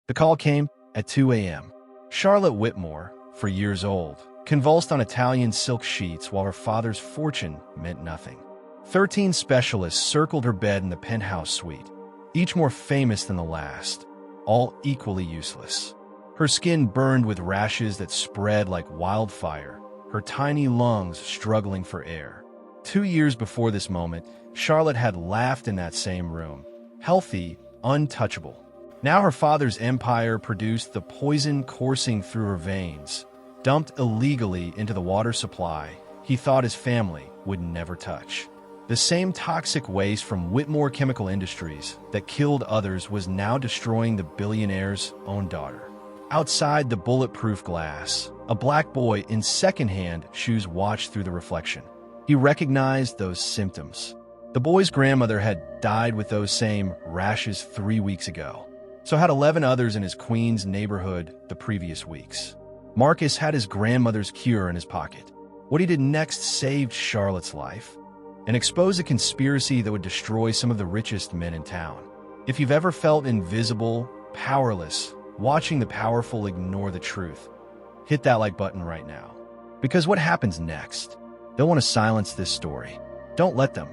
The call came at 2 a.m. Charlotte Whitmore, for years old, convulsed on Italian silk sheets while her father's fortune meant nothing. 13 specialists circled her bed in the penthouse suite, each more famous than the last, all equally useless. Her skin burned with rashes that spread like wildfire, her tiny lungs struggling for air. 2 years before this moment, Charlotte had laughed in that same room, healthy, untouchable. Now her father's empire produced the poison coursing through her veins, dumped illegally into the water supply he thought his family would never touch. The same toxic waste from Whitmore Chemical Industries that killed others was now destroying the billionaire's own daughter. Outside the bulletproof glass, a black boy in secondhand shoes watched through the reflection. He recognized those symptoms. The boy's grandmother had died with those same rashes 3 weeks ago. So had 11 others in his Queens neighborhood the previous weeks. Marcus had his grandmother's cure in his pocket. What he did next saved Charlotte's life and exposed a conspiracy that would destroy some of the richest men in town. If you've ever felt invisible, powerless, watching the powerful ignore the truth, hit that like button right now. Because what happens next? They'll want to silence this story. Don't let them.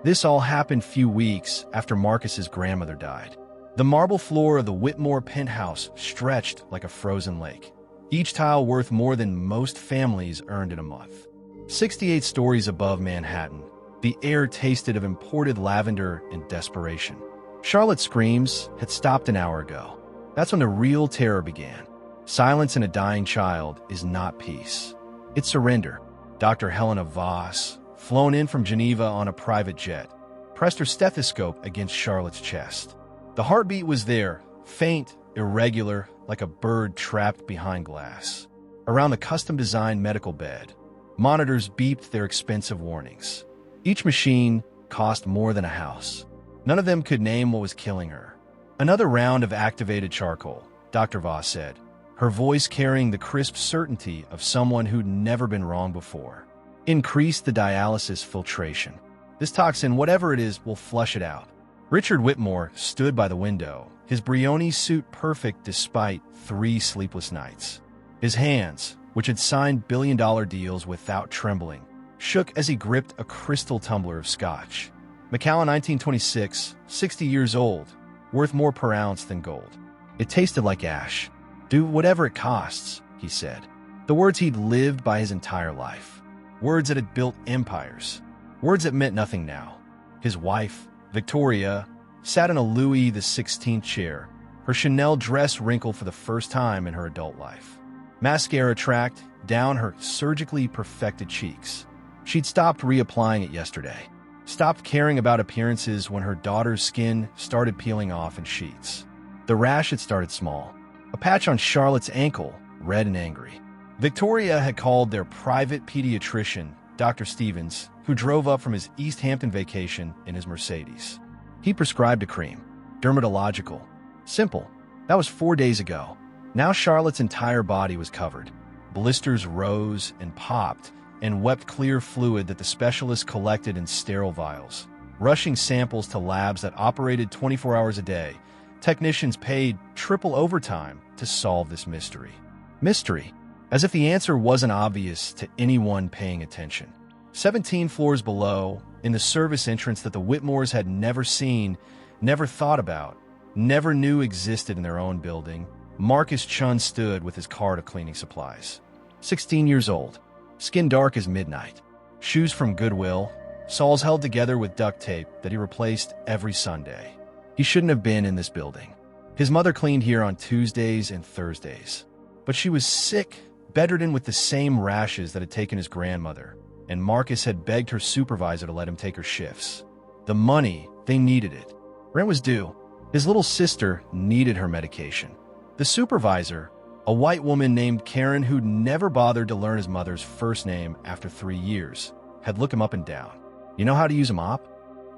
This all happened few weeks after Marcus's grandmother died. The marble floor of the Whitmore penthouse stretched like a frozen lake, each tile worth more than most families earned in a month. 68 stories above Manhattan, the air tasted of imported lavender and desperation. Charlotte's screams had stopped an hour ago. That's when the real terror began. Silence in a dying child is not peace. It's surrender. Dr. Helena Voss, flown in from Geneva on a private jet, pressed her stethoscope against Charlotte's chest. The heartbeat was there, faint, irregular, like a bird trapped behind glass. Around the custom-designed medical bed, monitors beeped their expensive warnings. Each machine cost more than a house. None of them could name what was killing her. Another round of activated charcoal, Dr. Voss said, her voice carrying the crisp certainty of someone who'd never been wrong before. Increase the dialysis filtration. This toxin, whatever it is, will flush it out. Richard Whitmore stood by the window, his Brioni suit perfect despite 3 sleepless nights. His hands, which had signed billion-dollar deals without trembling, shook as he gripped a crystal tumbler of scotch. Macallan 1926, 60 years old, worth more per ounce than gold. It tasted like ash. Do whatever it costs, he said. The words he'd lived by his entire life. Words that had built empires. Words that meant nothing now. His wife, Victoria, sat in a Louis XVI chair, her Chanel dress wrinkled for the first time in her adult life. Mascara tracked down her surgically perfected cheeks. She'd stopped reapplying it yesterday, stopped caring about appearances when her daughter's skin started peeling off in sheets. The rash had started small, a patch on Charlotte's ankle, red and angry. Victoria had called their private pediatrician, Dr. Stevens, who drove up from his East Hampton vacation in his Mercedes. He prescribed a cream, dermatological. Simple. That was 4 days ago. Now Charlotte's entire body was covered. Blisters rose and popped and wept clear fluid that the specialists collected in sterile vials. Rushing samples to labs that operated 24 hours a day, technicians paid triple overtime to solve this mystery. Mystery, as if the answer wasn't obvious to anyone paying attention. 17 floors below, in the service entrance that the Whitmores had never seen, never thought about, never knew existed in their own building, Marcus Chun stood with his cart of cleaning supplies. 16 years old, skin dark as midnight, shoes from Goodwill, soles held together with duct tape that he replaced every Sunday. He shouldn't have been in this building. His mother cleaned here on Tuesdays and Thursdays. But she was sick, bedridden with the same rashes that had taken his grandmother, and Marcus had begged her supervisor to let him take her shifts. The money, they needed it. Rent was due. His little sister needed her medication. The supervisor, a white woman named Karen who'd never bothered to learn his mother's first name after 3 years, had looked him up and down. You know how to use a mop?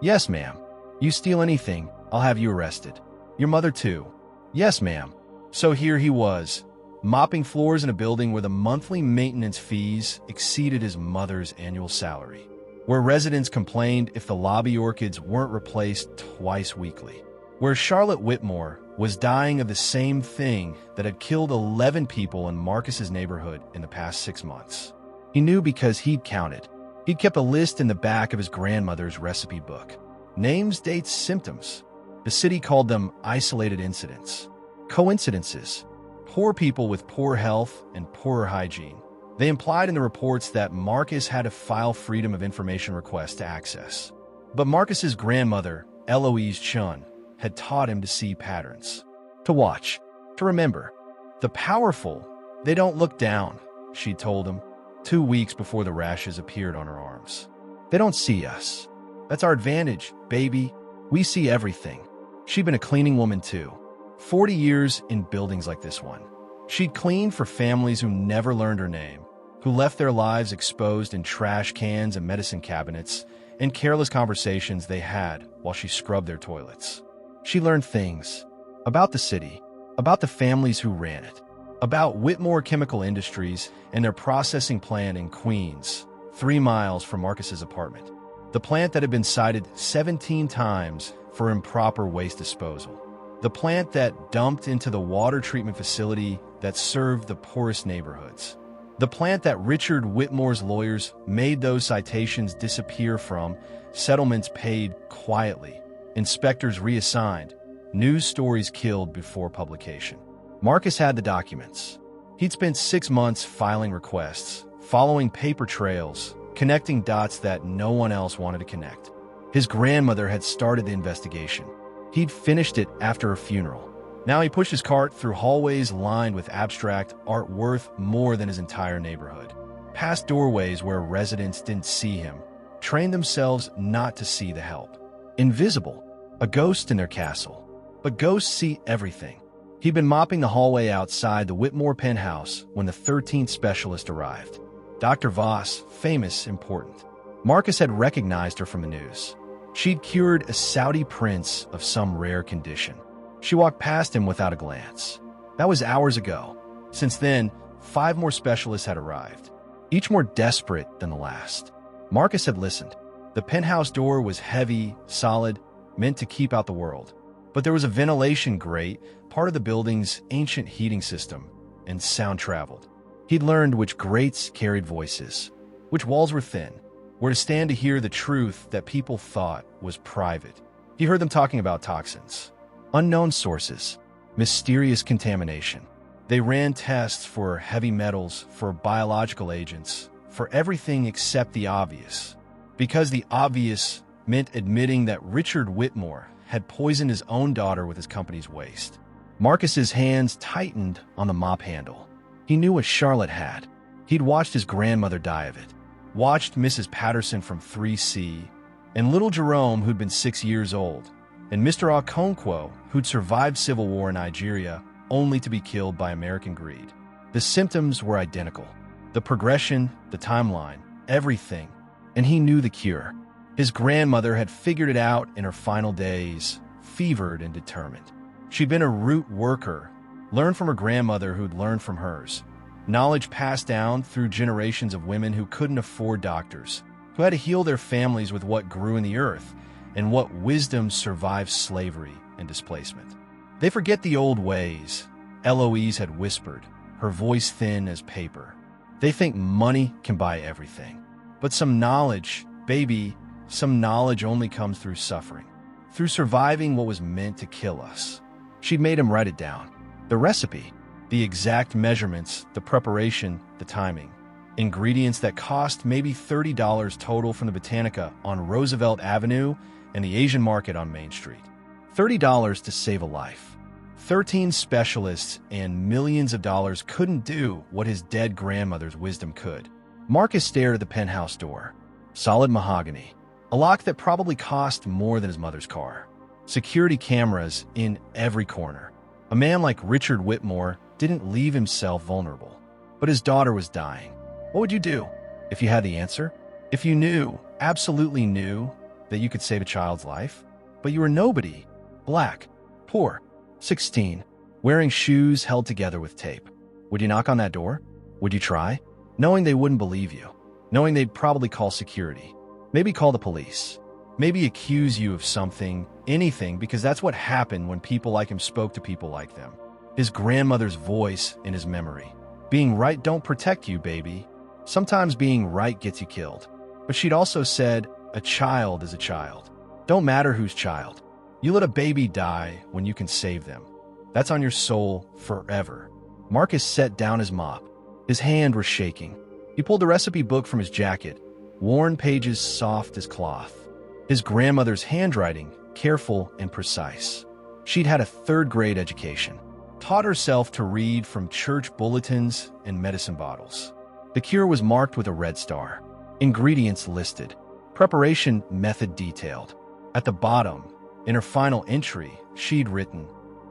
Yes, ma'am. You steal anything, I'll have you arrested. Your mother too. Yes, ma'am. So here he was, mopping floors in a building where the monthly maintenance fees exceeded his mother's annual salary, where residents complained if the lobby orchids weren't replaced twice weekly. where Charlotte Whitmore was dying of the same thing that had killed 11 people in Marcus's neighborhood in the past 6 months. He knew because he'd counted. He'd kept a list in the back of his grandmother's recipe book. Names, dates, symptoms. The city called them isolated incidents. Coincidences. Poor people with poor health and poorer hygiene. They implied in the reports that Marcus had to file Freedom of Information requests to access. But Marcus's grandmother, Eloise Chun, had taught him to see patterns. To watch. To remember. The powerful, they don't look down, she told him 2 weeks before the rashes appeared on her arms. They don't see us. That's our advantage, baby. We see everything. She'd been a cleaning woman too. 40 years in buildings like this one. She'd cleaned for families who never learned her name, who left their lives exposed in trash cans and medicine cabinets and careless conversations they had while she scrubbed their toilets. She learned things about the city, about the families who ran it, about Whitmore Chemical Industries and their processing plant in Queens, 3 miles from Marcus's apartment. The plant that had been cited 17 times for improper waste disposal. The plant that dumped into the water treatment facility that served the poorest neighborhoods. The plant that Richard Whitmore's lawyers made those citations disappear from, settlements paid quietly, inspectors reassigned, news stories killed before publication. Marcus had the documents. He'd spent 6 months filing requests, following paper trails, connecting dots that no one else wanted to connect. His grandmother had started the investigation. He'd finished it after her funeral. Now he pushed his cart through hallways lined with abstract art worth more than his entire neighborhood. Past doorways where residents didn't see him, trained themselves not to see the help. Invisible, a ghost in their castle. But ghosts see everything. He'd been mopping the hallway outside the Whitmore penthouse when the 13th specialist arrived. Dr. Voss, famous, important. Marcus had recognized her from the news. She'd cured a Saudi prince of some rare condition. She walked past him without a glance. That was hours ago. Since then, 5 more specialists had arrived, each more desperate than the last. Marcus had listened. The penthouse door was heavy, solid, meant to keep out the world. But there was a ventilation grate, part of the building's ancient heating system, and sound traveled. He'd learned which grates carried voices, which walls were thin, where to stand to hear the truth that people thought was private. He heard them talking about toxins, unknown sources, mysterious contamination. They ran tests for heavy metals, for biological agents, for everything except the obvious. Because the obvious meant admitting that Richard Whitmore had poisoned his own daughter with his company's waste. Marcus's hands tightened on the mop handle. He knew what Charlotte had. He'd watched his grandmother die of it. Watched Mrs. Patterson from 3C, and little Jerome, who'd been 6 years old, and Mr. Okonkwo, who'd survived civil war in Nigeria, only to be killed by American greed. The symptoms were identical. The progression, the timeline, everything. And he knew the cure. His grandmother had figured it out in her final days, fevered and determined. She'd been a root worker, learned from her grandmother who'd learned from hers. Knowledge passed down through generations of women who couldn't afford doctors, who had to heal their families with what grew in the earth and what wisdom survived slavery and displacement. They forget the old ways, Eloise had whispered, her voice thin as paper. They think money can buy everything. But some knowledge, baby, some knowledge only comes through suffering, through surviving what was meant to kill us. She'd made him write it down. The recipe, the exact measurements, the preparation, the timing. Ingredients that cost maybe $30 total from the Botanica on Roosevelt Avenue and the Asian market on Main Street. $30 to save a life. 13 specialists and millions of dollars couldn't do what his dead grandmother's wisdom could. Marcus stared at the penthouse door. Solid mahogany. A lock that probably cost more than his mother's car. Security cameras in every corner. A man like Richard Whitmore didn't leave himself vulnerable. But his daughter was dying. What would you do if you had the answer? If you knew, absolutely knew, that you could save a child's life? But you were nobody. Black. Poor. 16. Wearing shoes held together with tape. Would you knock on that door? Would you try? Knowing they wouldn't believe you. Knowing they'd probably call security. Maybe call the police. Maybe accuse you of something, anything, because that's what happened when people like him spoke to people like them. His grandmother's voice in his memory. Being right don't protect you, baby. Sometimes being right gets you killed. But she'd also said, a child is a child. Don't matter whose child. You let a baby die when you can save them. That's on your soul forever. Marcus set down his mop. His hand was shaking. He pulled the recipe book from his jacket, worn pages soft as cloth. His grandmother's handwriting, careful and precise. She'd had a third-grade education, taught herself to read from church bulletins and medicine bottles. The cure was marked with a red star. Ingredients listed. Preparation method detailed. At the bottom, in her final entry, she'd written,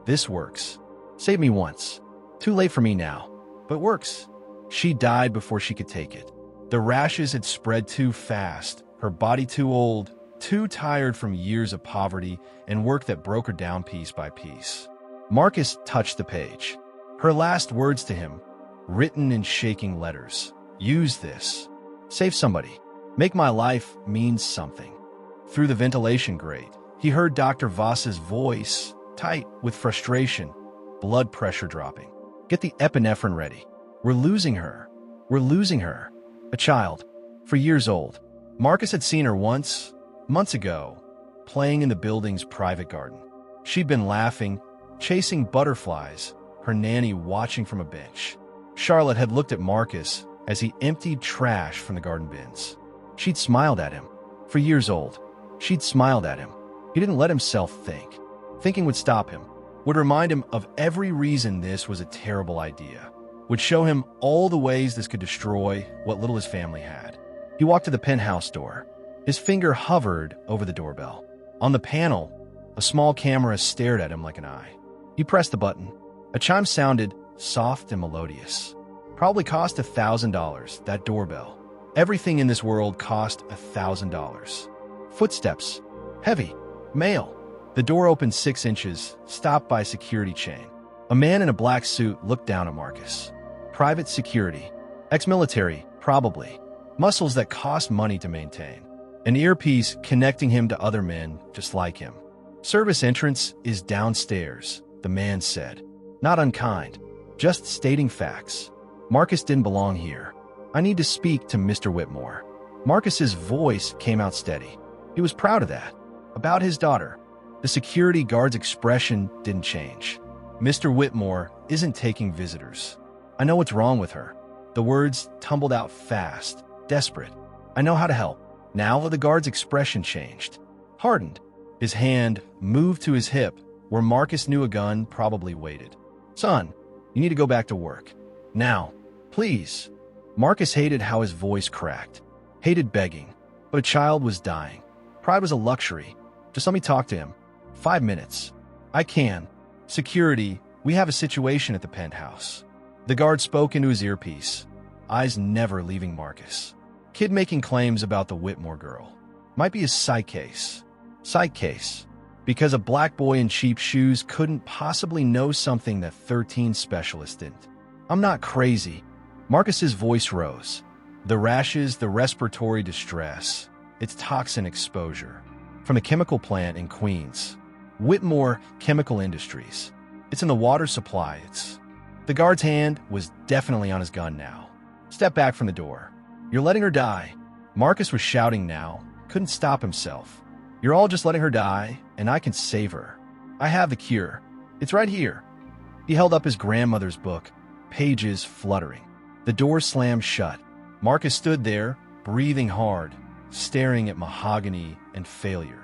"This works. Save me once. Too late for me now, but works." She died before she could take it. The rashes had spread too fast, her body too old, too tired from years of poverty and work that broke her down piece by piece. Marcus touched the page. Her last words to him, written in shaking letters. "Use this. Save somebody. Make my life mean something." Through the ventilation grate, he heard Dr. Voss's voice, tight with frustration, blood pressure dropping. "Get the epinephrine ready. We're losing her. We're losing her." A child, for years old. Marcus had seen her once, months ago, playing in the building's private garden. She'd been laughing, chasing butterflies, her nanny watching from a bench. Charlotte had looked at Marcus as he emptied trash from the garden bins. She'd smiled at him. For years old, she'd smiled at him. He didn't let himself think. Thinking would stop him, would remind him of every reason this was a terrible idea, would show him all the ways this could destroy what little his family had. He walked to the penthouse door. His finger hovered over the doorbell. On the panel, a small camera stared at him like an eye. He pressed the button. A chime sounded, soft and melodious. Probably cost $1,000, that doorbell. Everything in this world cost $1,000. Footsteps. Heavy. Male. The door opened 6 inches, stopped by a security chain. A man in a black suit looked down at Marcus. Private security. Ex-military, probably. Muscles that cost money to maintain. An earpiece connecting him to other men just like him. "Service entrance is downstairs," the man said. Not unkind, just stating facts. Marcus didn't belong here. "I need to speak to Mr. Whitmore." Marcus's voice came out steady. He was proud of that. About his daughter. The security guard's expression didn't change. "Mr. Whitmore isn't taking visitors. I know what's wrong with her." The words tumbled out fast, desperate. "I know how to help." Now the guard's expression changed. Hardened. His hand moved to his hip, where Marcus knew a gun probably waited. "Son, you need to go back to work. Now, please." Marcus hated how his voice cracked. Hated begging. But a child was dying. Pride was a luxury. "Just let me talk to him. 5 minutes." "I can." "Security, we have a situation at the penthouse." The guard spoke into his earpiece, eyes never leaving Marcus. Kid making claims about the Whitmore girl. Might be a psych case. Psych case. Because a black boy in cheap shoes couldn't possibly know something that 13 specialists didn't. "I'm not crazy." Marcus's voice rose. The rashes, the respiratory distress. It's toxin exposure. From a chemical plant in Queens. Whitmore Chemical Industries. It's in the water supply. The guard's hand was definitely on his gun now. "Step back from the door. You're letting her die." Marcus was shouting now, couldn't stop himself. "You're all just letting her die, and I can save her. I have the cure. It's right here." He held up his grandmother's book, pages fluttering. The door slammed shut. Marcus stood there, breathing hard, staring at mahogany and failure.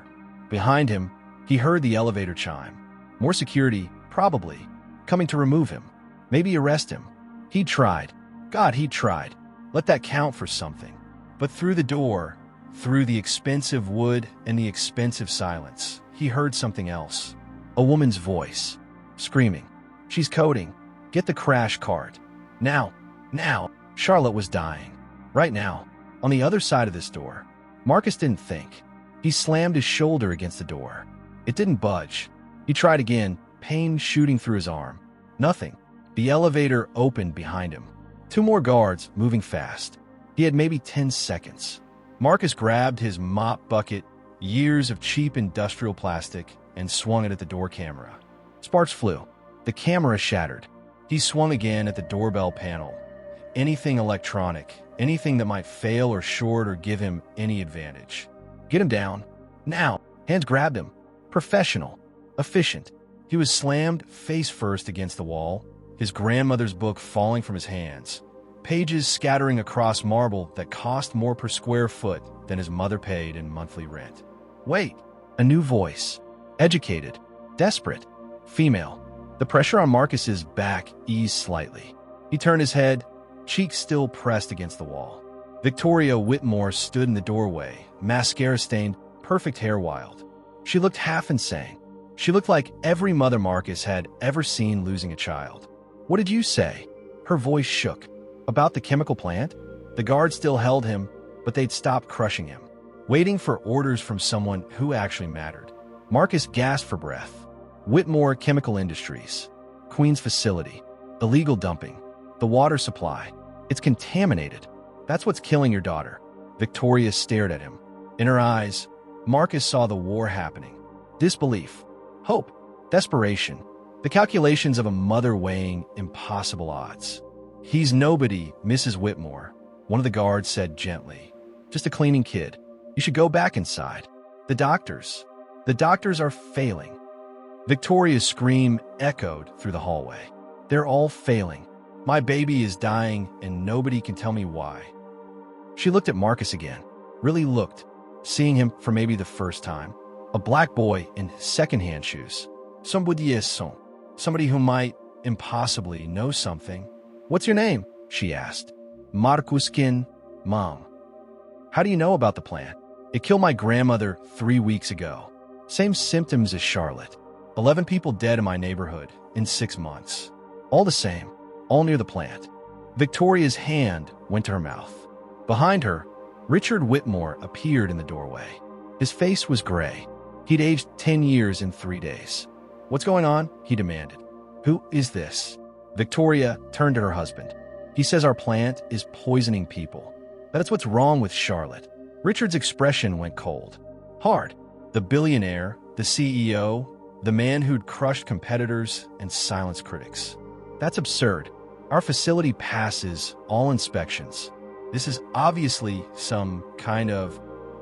Behind him, he heard the elevator chime. More security, probably, coming to remove him. Maybe arrest him. He tried. God, he tried. Let that count for something. But through the door, through the expensive wood and the expensive silence, he heard something else. A woman's voice, screaming. "She's coding. Get the crash cart. Now, now." Charlotte was dying. Right now. On the other side of this door. Marcus didn't think. He slammed his shoulder against the door. It didn't budge. He tried again, pain shooting through his arm. Nothing. The elevator opened behind him. 2 more guards, moving fast. He had maybe 10 seconds. Marcus grabbed his mop bucket, years of cheap industrial plastic, and swung it at the door camera. Sparks flew. The camera shattered. He swung again at the doorbell panel. Anything electronic, anything that might fail or short or give him any advantage. Get him down. Now. Hands grabbed him. Professional. Efficient. He was slammed face first against the wall, his grandmother's book falling from his hands, pages scattering across marble that cost more per square foot than his mother paid in monthly rent. Wait. A new voice. Educated. Desperate. Female. The pressure on Marcus's back eased slightly. He turned his head, cheeks still pressed against the wall. Victoria Whitmore stood in the doorway, mascara-stained, perfect hair wild. She looked half insane. She looked like every mother Marcus had ever seen losing a child. What did you say? Her voice shook. About the chemical plant? The guards still held him, but they'd stopped crushing him, waiting for orders from someone who actually mattered. Marcus gasped for breath. Whitmore Chemical Industries. Queen's facility. Illegal dumping. The water supply. It's contaminated. That's what's killing your daughter. Victoria stared at him. In her eyes, Marcus saw the war happening. Disbelief. Hope. Desperation. The calculations of a mother weighing impossible odds. He's nobody, Mrs. Whitmore, one of the guards said gently. Just a cleaning kid. You should go back inside. The doctors are failing. Victoria's scream echoed through the hallway. They're all failing. My baby is dying and nobody can tell me why. She looked at Marcus again. Really looked, seeing him for maybe the first time. A black boy in second-hand shoes. Somebody who might, impossibly, know something. What's your name? She asked. Miraculous, Mom. How do you know about the plant? It killed my grandmother 3 weeks ago. Same symptoms as Charlotte. 11 people dead in my neighborhood in 6 months. All the same, all near the plant. Victoria's hand went to her mouth. Behind her, Richard Whitmore appeared in the doorway. His face was gray. He'd aged 10 years in 3 days. What's going on? He demanded. Who is this? Victoria turned to her husband. He says our plant is poisoning people. That's what's wrong with Charlotte. Richard's expression went cold. Hard. The billionaire, the CEO, the man who'd crushed competitors and silenced critics. That's absurd. Our facility passes all inspections. This is obviously some kind of...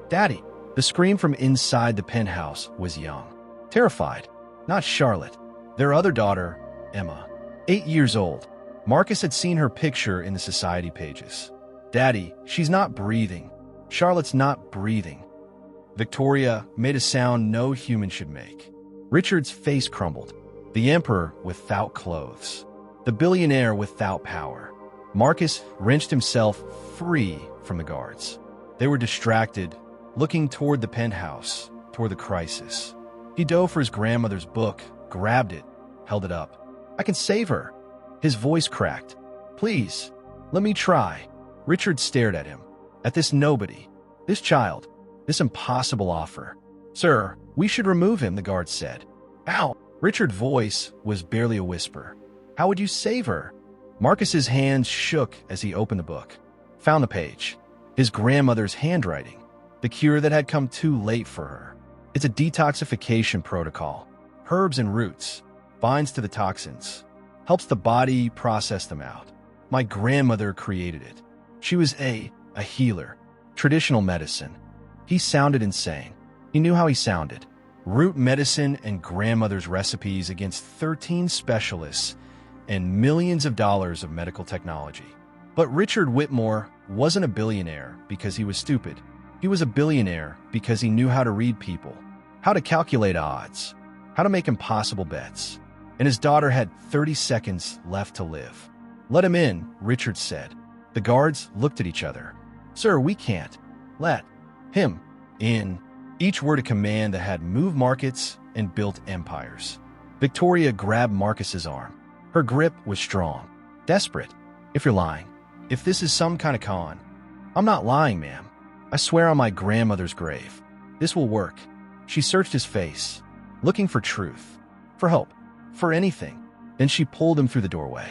Daddy! The scream from inside the penthouse was young. Terrified. Not Charlotte. Their other daughter, Emma. 8 years old. Marcus had seen her picture in the society pages. Daddy, she's not breathing. Charlotte's not breathing. Victoria made a sound no human should make. Richard's face crumbled. The emperor without clothes. The billionaire without power. Marcus wrenched himself free from the guards. They were distracted, looking toward the penthouse, toward the crisis. He dove for his grandmother's book, grabbed it, held it up. I can save her. His voice cracked. Please, let me try. Richard stared at him. At this nobody. This child. This impossible offer. Sir, we should remove him, the guard said. Ow! Richard's voice was barely a whisper. How would you save her? Marcus's hands shook as he opened the book. Found the page. His grandmother's handwriting. The cure that had come too late for her. It's a detoxification protocol. Herbs and roots. Binds to the toxins. Helps the body process them out. My grandmother created it. She was a healer. Traditional medicine. He sounded insane. He knew how he sounded. Root medicine and grandmother's recipes against 13 specialists and millions of dollars of medical technology. But Richard Whitmore wasn't a billionaire because he was stupid. He was a billionaire because he knew how to read people, how to calculate odds, how to make impossible bets. And his daughter had 30 seconds left to live. Let him in, Richard said. The guards looked at each other. Sir, we can't. Let him in. Each word a command that had moved markets and built empires. Victoria grabbed Marcus's arm. Her grip was strong. Desperate. If you're lying. If this is some kind of con. I'm not lying, ma'am. I swear on my grandmother's grave. This will work. She searched his face, looking for truth, for hope, for anything. Then she pulled him through the doorway.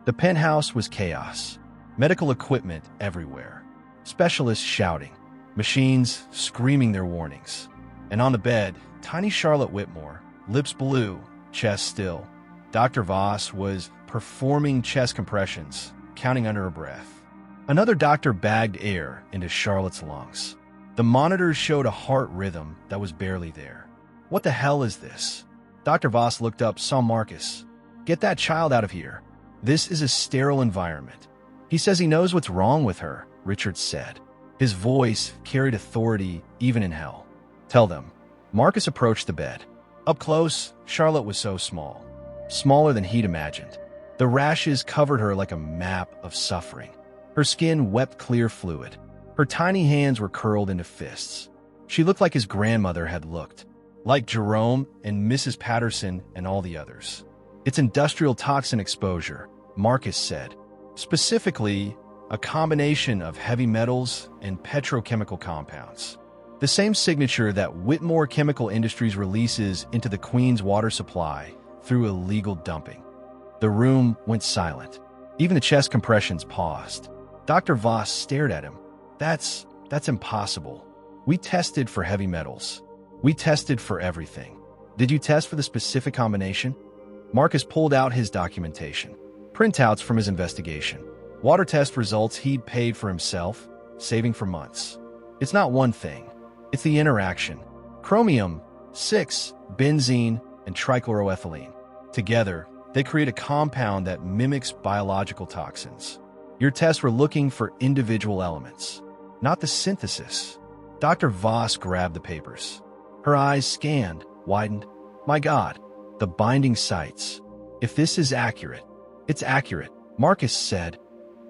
The penthouse was chaos. Medical equipment everywhere. Specialists shouting. Machines screaming their warnings. And on the bed, tiny Charlotte Whitmore, lips blue, chest still. Dr. Voss was performing chest compressions, counting under her breath. Another doctor bagged air into Charlotte's lungs. The monitors showed a heart rhythm that was barely there. What the hell is this? Dr. Voss looked up, saw Marcus. Get that child out of here. This is a sterile environment. He says he knows what's wrong with her, Richard said. His voice carried authority even in hell. Tell them. Marcus approached the bed. Up close, Charlotte was so small. Smaller than he'd imagined. The rashes covered her like a map of suffering. Her skin wept clear fluid. Her tiny hands were curled into fists. She looked like his grandmother had looked. Like Jerome and Mrs. Patterson and all the others. It's industrial toxin exposure, Marcus said. Specifically, a combination of heavy metals and petrochemical compounds. The same signature that Whitmore Chemical Industries releases into the Queen's water supply through illegal dumping. The room went silent. Even the chest compressions paused. Dr. Voss stared at him. That's impossible. We tested for heavy metals. We tested for everything. Did you test for the specific combination? Marcus pulled out his documentation. Printouts from his investigation. Water test results he'd paid for himself, saving for months. It's not one thing. It's the interaction. Chromium, 6, benzene, and trichloroethylene. Together, they create a compound that mimics biological toxins. Your tests were looking for individual elements, not the synthesis. Dr. Voss grabbed the papers. Her eyes scanned, widened. My God, the binding sites. If this is accurate, it's accurate, Marcus said.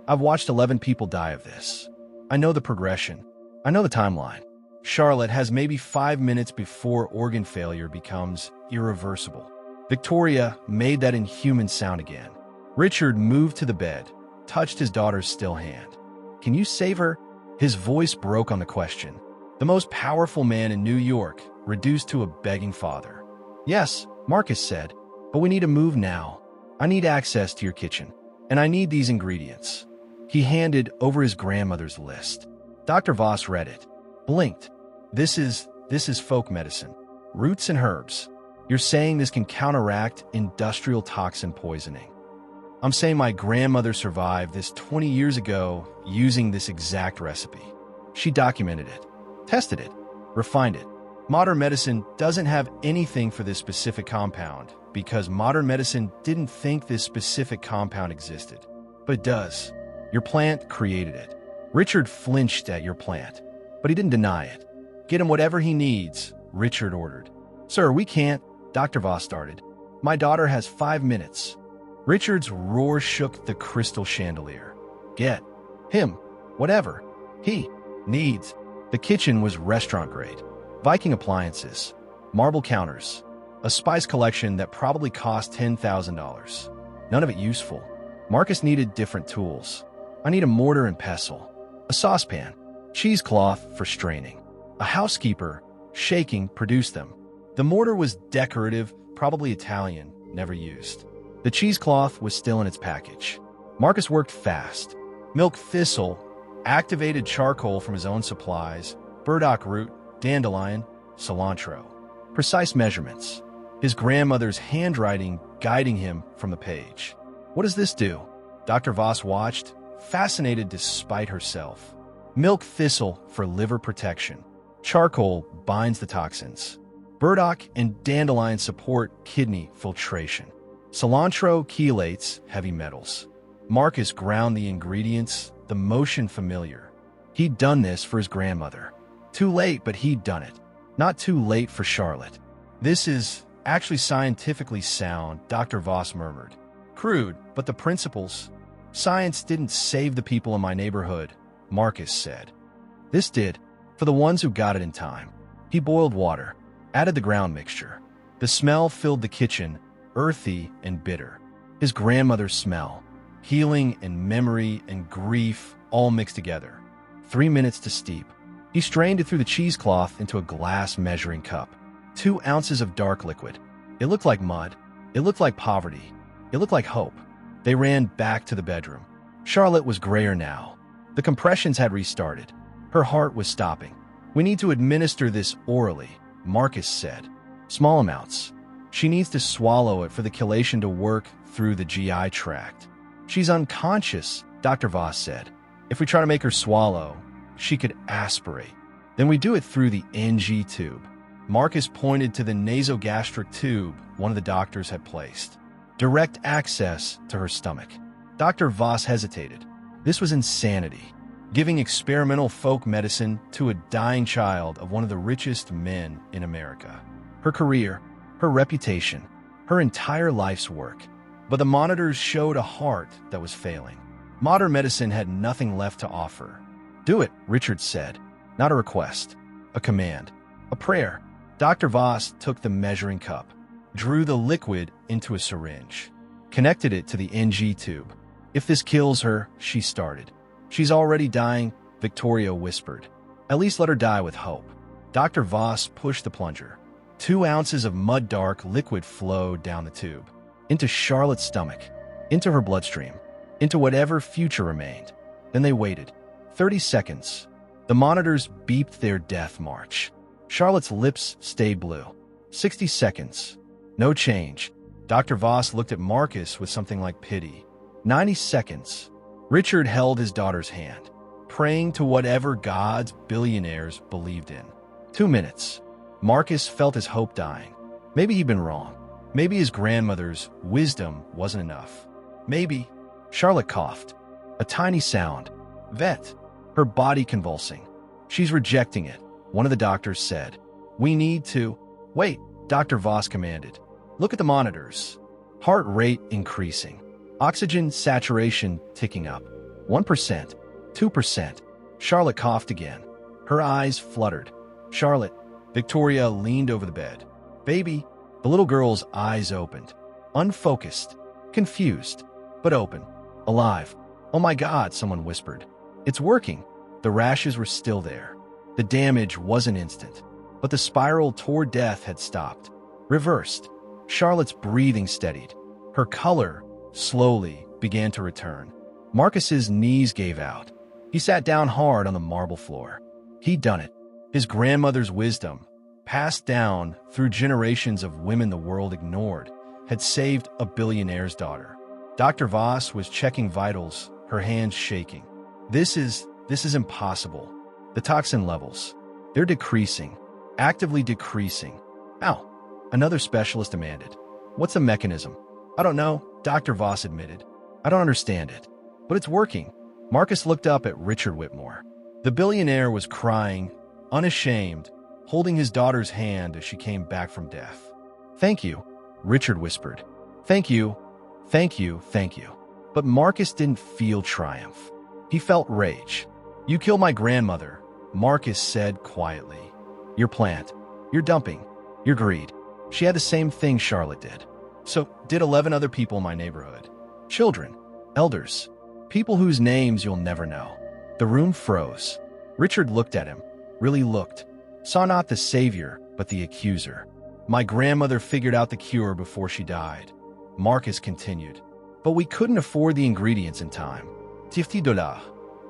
I've watched 11 people die of this. I know the progression. I know the timeline. Charlotte has maybe 5 minutes before organ failure becomes irreversible. Victoria made that inhuman sound again. Richard moved to the bed, touched his daughter's still hand. Can you save her? His voice broke on the question. The most powerful man in New York, reduced to a begging father. Yes, Marcus said, but we need to move now. I need access to your kitchen, and I need these ingredients. He handed over his grandmother's list. Dr. Voss read it, blinked. This is folk medicine. Roots and herbs. You're saying this can counteract industrial toxin poisoning. I'm saying my grandmother survived this 20 years ago using this exact recipe. She documented it, tested it, refined it. Modern medicine doesn't have anything for this specific compound because modern medicine didn't think this specific compound existed. But it does. Your plant created it. Richard flinched at your plant, but he didn't deny it. Get him whatever he needs, Richard ordered. Sir, we can't, Dr. Voss started. My daughter has 5 minutes. Richard's roar shook the crystal chandelier. Get him whatever he needs. The kitchen was restaurant grade. Viking appliances, marble counters, a spice collection that probably cost $10,000. None of it useful. Marcus needed different tools. I need a mortar and pestle, a saucepan, cheesecloth for straining. A housekeeper, shaking, produced them. The mortar was decorative, probably Italian, never used. The cheesecloth was still in its package. Marcus worked fast. Milk thistle, activated charcoal from his own supplies, burdock root, dandelion, cilantro. Precise measurements. His grandmother's handwriting guiding him from the page. What does this do? Dr. Voss watched, fascinated despite herself. Milk thistle for liver protection. Charcoal binds the toxins. Burdock and dandelion support kidney filtration. Cilantro chelates heavy metals. Marcus ground the ingredients, the motion familiar. He'd done this for his grandmother. Too late, but he'd done it. Not too late for Charlotte. This is actually scientifically sound, Dr. Voss murmured. Crude, but the principles. Science didn't save the people in my neighborhood, Marcus said. This did, for the ones who got it in time. He boiled water, added the ground mixture. The smell filled the kitchen, earthy and bitter. His grandmother's smell, healing and memory and grief all mixed together. 3 minutes to steep. He strained it through the cheesecloth into a glass measuring cup. 2 ounces of dark liquid. It looked like mud. It looked like poverty. It looked like hope. They ran back to the bedroom. Charlotte was grayer now. The compressions had restarted. Her heart was stopping. We need to administer this orally, Marcus said. Small amounts. She needs to swallow it for the chelation to work through the GI tract. She's unconscious, Dr. Voss said. If we try to make her swallow, she could aspirate. Then we do it through the NG tube. Marcus pointed to the nasogastric tube one of the doctors had placed. Direct access to her stomach. Dr. Voss hesitated. This was insanity. Giving experimental folk medicine to a dying child of one of the richest men in America. Her career, her reputation, her entire life's work. But the monitors showed a heart that was failing. Modern medicine had nothing left to offer. Do it, Richard said. Not a request, a command, a prayer. Dr. Voss took the measuring cup, drew the liquid into a syringe, connected it to the NG tube. If this kills her, she started. She's already dying, Victoria whispered. At least let her die with hope. Dr. Voss pushed the plunger. 2 ounces of mud-dark liquid flowed down the tube, into Charlotte's stomach, into her bloodstream, into whatever future remained. Then they waited. 30 seconds. The monitors beeped their death march. Charlotte's lips stayed blue. 60 seconds. No change. Dr. Voss looked at Marcus with something like pity. 90 seconds. Richard held his daughter's hand, praying to whatever gods billionaires believed in. 2 minutes. Marcus felt his hope dying. Maybe he'd been wrong. Maybe his grandmother's wisdom wasn't enough. Maybe. Charlotte coughed. A tiny sound. Vet. Her body convulsing. She's rejecting it, one of the doctors said. We need to... Wait, Dr. Voss commanded. Look at the monitors. Heart rate increasing. Oxygen saturation ticking up. 1%. 2%. Charlotte coughed again. Her eyes fluttered. Charlotte. Victoria leaned over the bed. Baby. The little girl's eyes opened. Unfocused. Confused. But open. Alive. Oh my God, someone whispered. It's working. The rashes were still there. The damage wasn't instant. But the spiral toward death had stopped. Reversed. Charlotte's breathing steadied. Her color, slowly, began to return. Marcus's knees gave out. He sat down hard on the marble floor. He'd done it. His grandmother's wisdom, passed down through generations of women the world ignored, had saved a billionaire's daughter. Dr. Voss was checking vitals, her hands shaking. This is impossible. The toxin levels, they're decreasing, actively decreasing. Ow, another specialist demanded. What's the mechanism? I don't know, Dr. Voss admitted. I don't understand it, but it's working. Marcus looked up at Richard Whitmore. The billionaire was crying, unashamed, holding his daughter's hand as she came back from death. Thank you, Richard whispered. Thank you, thank you, thank you. But Marcus didn't feel triumph. He felt rage. You killed my grandmother, Marcus said quietly. Your plant, your dumping, your greed. She had the same thing Charlotte did. So did 11 other people in my neighborhood. Children, elders, people whose names you'll never know. The room froze. Richard looked at him, really looked. Saw not the savior, but the accuser. My grandmother figured out the cure before she died. Marcus continued. But we couldn't afford the ingredients in time. $50.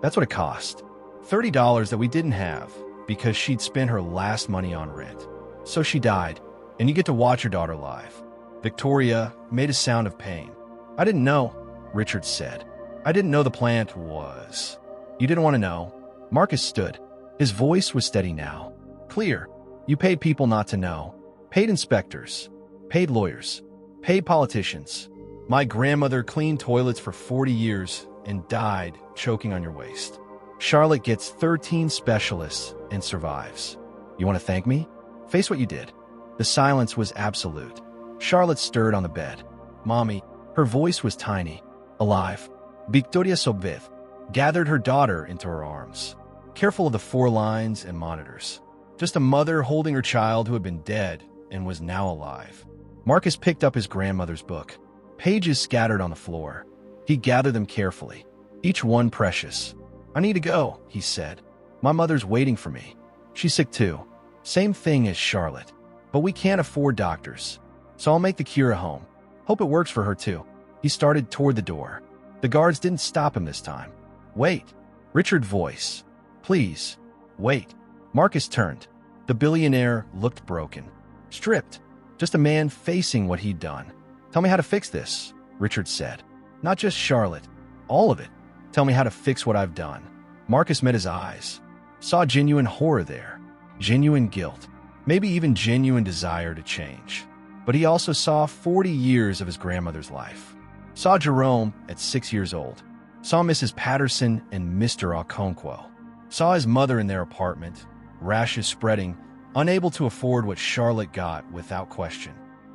That's what it cost. $30 that we didn't have because she'd spent her last money on rent. So she died, and you get to watch your daughter live. Victoria made a sound of pain. I didn't know, Richard said. I didn't know the plant was. You didn't want to know. Marcus stood. His voice was steady now. Clear. You paid people not to know. Paid inspectors. Paid lawyers. Paid politicians. My grandmother cleaned toilets for 40 years and died choking on your waste. Charlotte gets 13 specialists and survives. You want to thank me? Face what you did. The silence was absolute. Charlotte stirred on the bed. Mommy, her voice was tiny, alive. Victoria Sobvith gathered her daughter into her arms, careful of the 4 lines and monitors. Just a mother holding her child who had been dead and was now alive. Marcus picked up his grandmother's book. Pages scattered on the floor. He gathered them carefully, each one precious. I need to go, he said. My mother's waiting for me. She's sick too. Same thing as Charlotte. But we can't afford doctors. So I'll make the cure at home. Hope it works for her too. He started toward the door. The guards didn't stop him this time. Wait. Richard's voice. Please. Wait. Marcus turned. The billionaire looked broken, stripped, just a man facing what he'd done. "Tell me how to fix this," Richard said. "Not just Charlotte, all of it. Tell me how to fix what I've done." Marcus met his eyes, saw genuine horror there, genuine guilt, maybe even genuine desire to change. But he also saw 40 years of his grandmother's life. Saw Jerome at 6 years old. Saw Mrs. Patterson and Mr. Okonkwo. Saw his mother in their apartment, rashes spreading, unable to afford what Charlotte got without question.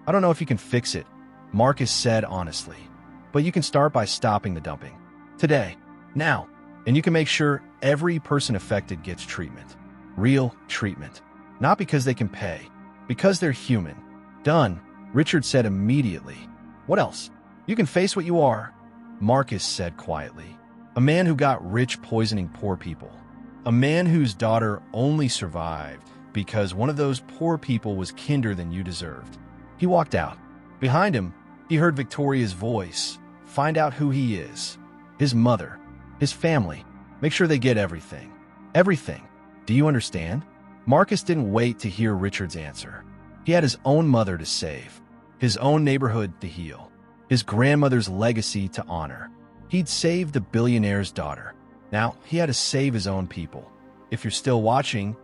"I don't know if you can fix it," Marcus said honestly, "but you can start by stopping the dumping. Today. Now. And you can make sure every person affected gets treatment. Real treatment. Not because they can pay, because they're human." "Done," Richard said immediately. "What else?" "You can face what you are," Marcus said quietly. "A man who got rich poisoning poor people. A man whose daughter only survived because one of those poor people was kinder than you deserved." He walked out. Behind him, he heard Victoria's voice. "Find out who he is. His mother. His family. Make sure they get everything. Everything. Do you understand?" Marcus didn't wait to hear Richard's answer. He had his own mother to save, his own neighborhood to heal, his grandmother's legacy to honor. He'd saved the billionaire's daughter. Now he had to save his own people. If you're still watching,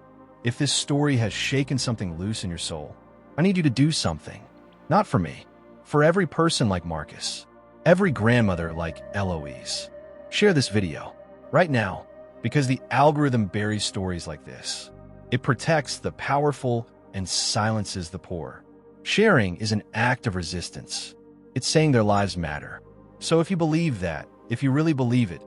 if this story has shaken something loose in your soul, I need you to do something. Not for me. For every person like Marcus. Every grandmother like Eloise. Share this video. Right now. Because the algorithm buries stories like this. It protects the powerful and silences the poor. Sharing is an act of resistance. It's saying their lives matter. So if you believe that, if you really believe it,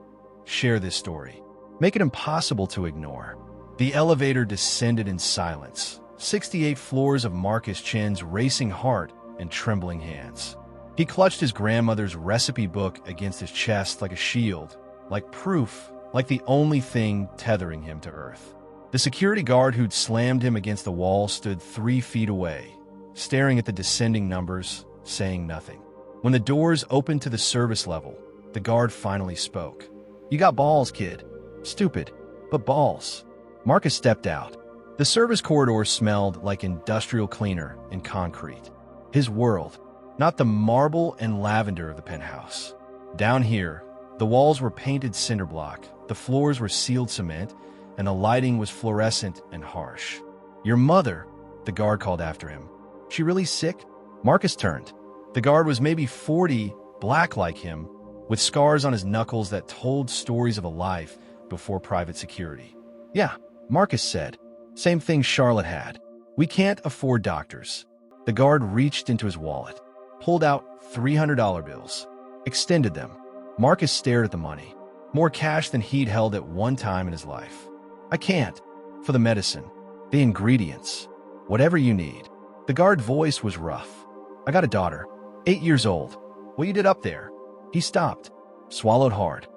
share this story. Make it impossible to ignore. The elevator descended in silence. 68 floors of Marcus Chen's racing heart and trembling hands. He clutched his grandmother's recipe book against his chest like a shield, like proof, like the only thing tethering him to earth. The security guard who'd slammed him against the wall stood 3 feet away, staring at the descending numbers, saying nothing. When the doors opened to the service level, the guard finally spoke. "You got balls, kid. Stupid, but balls." Marcus stepped out. The service corridor smelled like industrial cleaner and concrete. His world, not the marble and lavender of the penthouse. Down here, the walls were painted cinder block, the floors were sealed cement, and the lighting was fluorescent and harsh. "Your mother," the guard called after him. "She really sick?" Marcus turned. The guard was maybe 40, black like him, with scars on his knuckles that told stories of a life before private security. "Yeah," Marcus said. "Same thing Charlotte had. We can't afford doctors." The guard reached into his wallet, pulled out $300 bills, extended them. Marcus stared at the money. More cash than he'd held at one time in his life. "I can't. For the medicine. The ingredients. Whatever you need." The guard voice was rough. "I got a daughter. 8 years old. What you did up there?" He stopped, swallowed hard.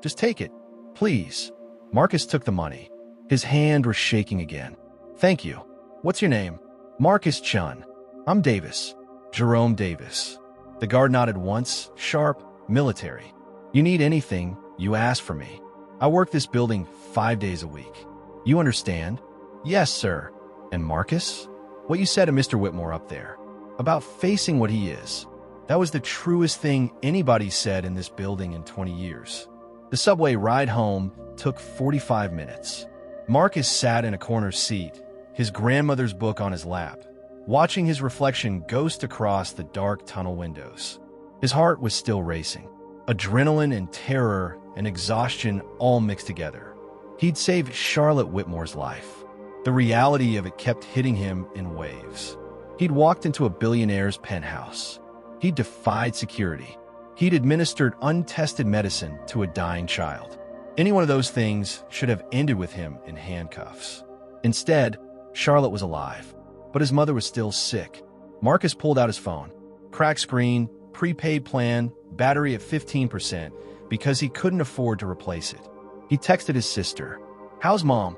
"Just take it, please." Marcus took the money. His hand was shaking again. "Thank you. What's your name?" "Marcus Chun. I'm Davis. Jerome Davis." The guard nodded once, sharp, military. "You need anything, you ask for me. I work this building 5 days a week. You understand?" "Yes, sir." "And Marcus? What you said to Mr. Whitmore up there, about facing what he is, that was the truest thing anybody said in this building in 20 years. The subway ride home took 45 minutes. Marcus sat in a corner seat, his grandmother's book on his lap, watching his reflection ghost across the dark tunnel windows. His heart was still racing. Adrenaline and terror and exhaustion all mixed together. He'd saved Charlotte Whitmore's life. The reality of it kept hitting him in waves. He'd walked into a billionaire's penthouse. He'd defied security. He'd administered untested medicine to a dying child. Any one of those things should have ended with him in handcuffs. Instead, Charlotte was alive, but his mother was still sick. Marcus pulled out his phone. Cracked screen, prepaid plan, battery at 15%, because he couldn't afford to replace it. He texted his sister. "How's mom?"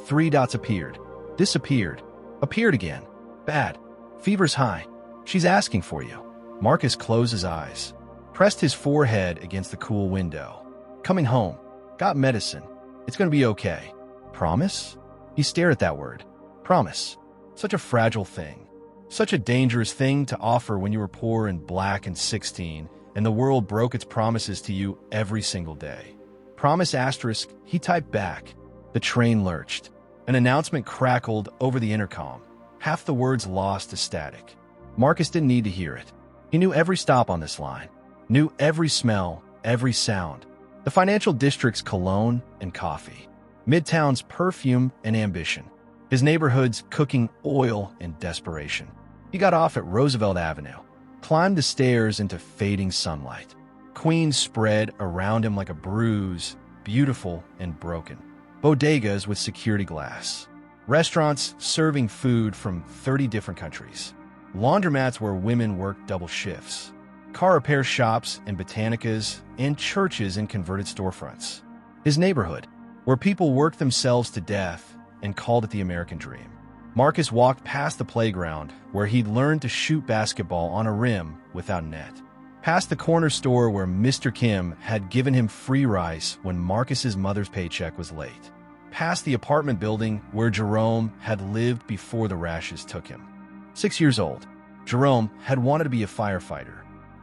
3 dots appeared. Disappeared. Appeared again. "Bad. Fever's high. She's asking for you." Marcus closed his eyes. Pressed his forehead against the cool window. "Coming home. Got medicine. It's gonna be okay. Promise?" He stared at that word. Promise. Such a fragile thing. Such a dangerous thing to offer when you were poor and black and 16, and the world broke its promises to you every single day. Promise asterisk, he typed back. The train lurched. An announcement crackled over the intercom, half the words lost to static. Marcus didn't need to hear it. He knew every stop on this line, knew every smell, every sound. The financial district's cologne and coffee, Midtown's perfume and ambition, his neighborhood's cooking oil and desperation. He got off at Roosevelt Avenue, climbed the stairs into fading sunlight. Queens spread around him like a bruise, beautiful and broken. Bodegas with security glass. Restaurants serving food from 30 different countries. Laundromats where women worked double shifts. Car repair shops and botanicas, and churches in converted storefronts. His neighborhood, where people worked themselves to death and called it the American dream. Marcus walked past the playground, where he'd learned to shoot basketball on a rim without net. Past the corner store where Mr. Kim had given him free rice when Marcus's mother's paycheck was late. Past the apartment building where Jerome had lived before the rashes took him. 6 years old, Jerome had wanted to be a firefighter.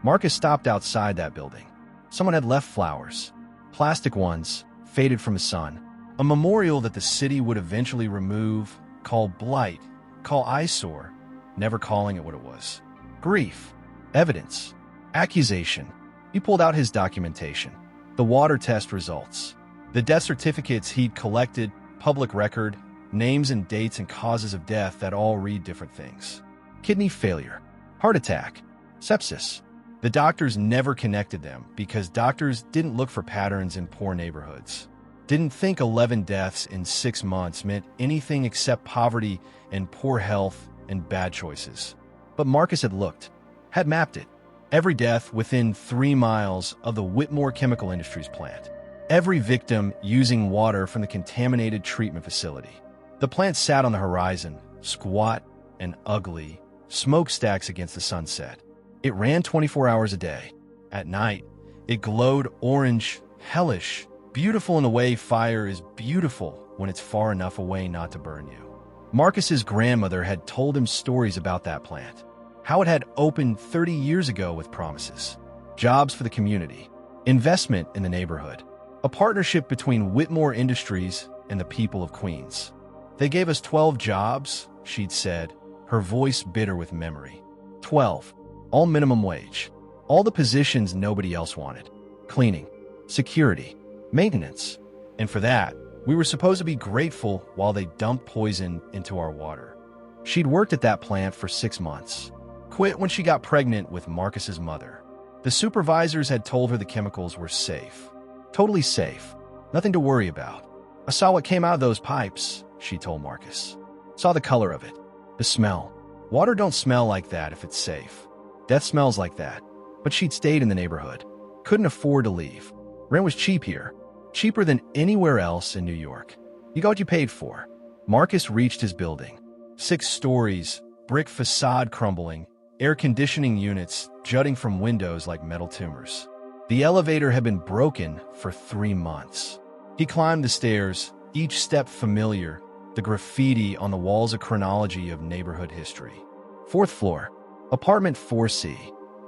Marcus stopped outside that building. Someone had left flowers, plastic ones, faded from the sun, a memorial that the city would eventually remove, call blight, call eyesore, never calling it what it was. Grief, evidence, accusation. He pulled out his documentation, the water test results, the death certificates he'd collected, public record, names and dates and causes of death that all read different things. Kidney failure, heart attack, sepsis. The doctors never connected them because doctors didn't look for patterns in poor neighborhoods. Didn't think 11 deaths in 6 months meant anything except poverty and poor health and bad choices. But Marcus had looked, had mapped it. Every death within 3 miles of the Whitmore Chemical Industries plant. Every victim using water from the contaminated treatment facility. The plant sat on the horizon, squat and ugly, smokestacks against the sunset. It ran 24 hours a day. At night, it glowed orange, hellish, beautiful in a way fire is beautiful when it's far enough away not to burn you. Marcus's grandmother had told him stories about that plant, how it had opened 30 years ago with promises, jobs for the community, investment in the neighborhood, a partnership between Whitmore Industries and the people of Queens. They gave us 12 jobs, she'd said, her voice bitter with memory. 12. All minimum wage. All the positions nobody else wanted. Cleaning, security, maintenance. And for that, we were supposed to be grateful while they dumped poison into our water. She'd worked at that plant for 6 months. Quit when she got pregnant with Marcus's mother. The supervisors had told her the chemicals were safe. Totally safe. Nothing to worry about. I saw what came out of those pipes, she told Marcus. Saw the color of it. The smell. Water don't smell like that if it's safe. Death smells like that. But she'd stayed in the neighborhood. Couldn't afford to leave. Rent was cheap here. Cheaper than anywhere else in New York. You got what you paid for. Marcus reached his building. 6 stories, brick facade crumbling, air conditioning units jutting from windows like metal tumors. The elevator had been broken for 3 months. He climbed the stairs, each step familiar, the graffiti on the walls a chronology of neighborhood history. 4th floor, apartment 4C.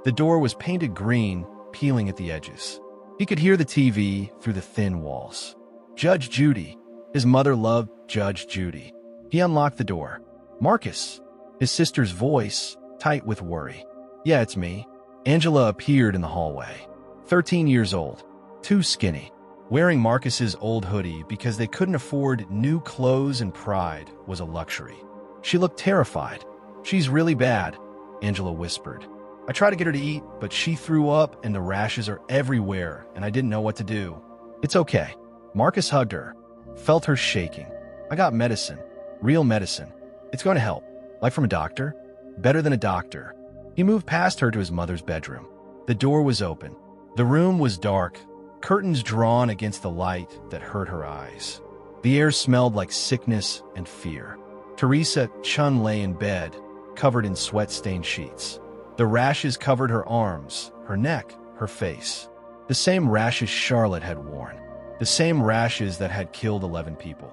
The door was painted green, peeling at the edges. He could hear the TV through the thin walls. Judge Judy. His mother loved Judge Judy. He unlocked the door. Marcus. His sister's voice, tight with worry. Yeah, it's me. Angela appeared in the hallway. 13 years old. Too skinny. Wearing Marcus's old hoodie because they couldn't afford new clothes and pride was a luxury. She looked terrified. She's really bad, Angela whispered. I tried to get her to eat, but she threw up and the rashes are everywhere and I didn't know what to do. It's okay. Marcus hugged her, felt her shaking. I got medicine. Real medicine. It's going to help. Like from a doctor? Better than a doctor. He moved past her to his mother's bedroom. The door was open. The room was dark, curtains drawn against the light that hurt her eyes. The air smelled like sickness and fear. Teresa Chun lay in bed, covered in sweat-stained sheets. The rashes covered her arms, her neck, her face. The same rashes Charlotte had worn. The same rashes that had killed 11 people.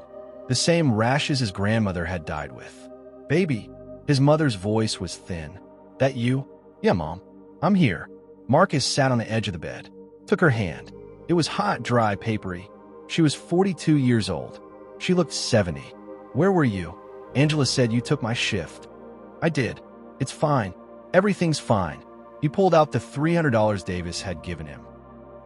the same rashes his grandmother had died with. "Baby," his mother's voice was thin. "That you?" "Yeah, Mom. I'm here." Marcus sat on the edge of the bed, took her hand. It was hot, dry, papery. She was 42 years old. She looked 70. "Where were you?" "Angela said you took my shift." "I did. It's fine. Everything's fine." He pulled out the $300 Davis had given him.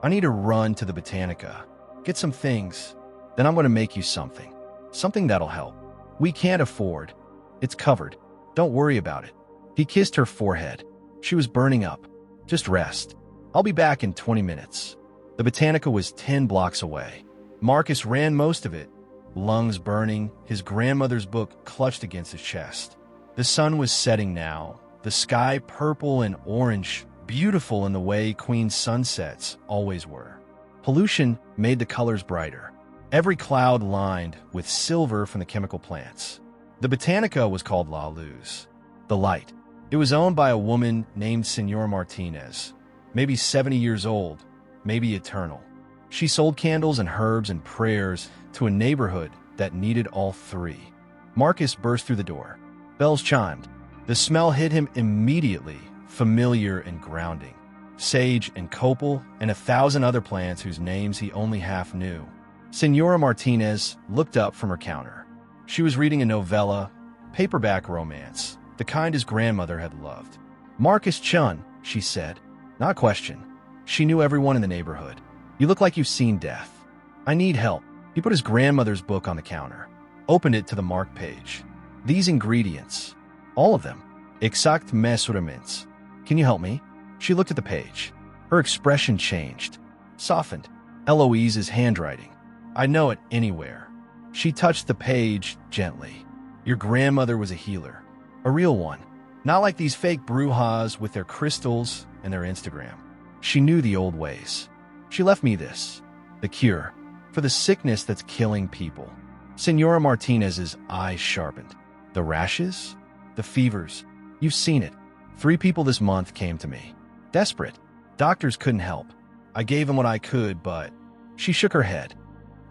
"I need to run to the Botanica. Get some things. Then I'm going to make you something. Something that'll help. We can't afford. It's covered. Don't worry about it." He kissed her forehead. She was burning up. "Just rest. I'll be back in 20 minutes. The Botanica was 10 blocks away. Marcus ran most of it, lungs burning, his grandmother's book clutched against his chest. The sun was setting now, the sky purple and orange, beautiful in the way Queen sunsets always were. Pollution made the colors brighter, every cloud lined with silver from the chemical plants. The Botanica was called La Luz, the light. It was owned by a woman named Senora Martinez, maybe 70 years old, maybe eternal. She sold candles and herbs and prayers to a neighborhood that needed all three. Marcus burst through the door. Bells chimed. The smell hit him immediately, familiar and grounding. Sage and copal and 1,000 other plants whose names he only half knew. Senora Martinez looked up from her counter. She was reading a novella, paperback romance, the kind his grandmother had loved. "Marcus Chun," she said, not question. She knew everyone in the neighborhood. "You look like you've seen death. I need help." He put his grandmother's book on the counter, opened it to the marked page. "These ingredients, all of them, exact measurements. Can you help me?" She looked at the page. Her expression changed, softened. Eloise's handwriting. "I know it anywhere." She touched the page gently. "Your grandmother was a healer. A real one. Not like these fake brujas with their crystals and their Instagram. She knew the old ways. She left me this, the cure, for the sickness that's killing people." Senora Martinez's eyes sharpened. "The rashes? The fevers? You've seen it. 3 people this month came to me. Desperate. Doctors couldn't help. I gave them what I could, but..." She shook her head.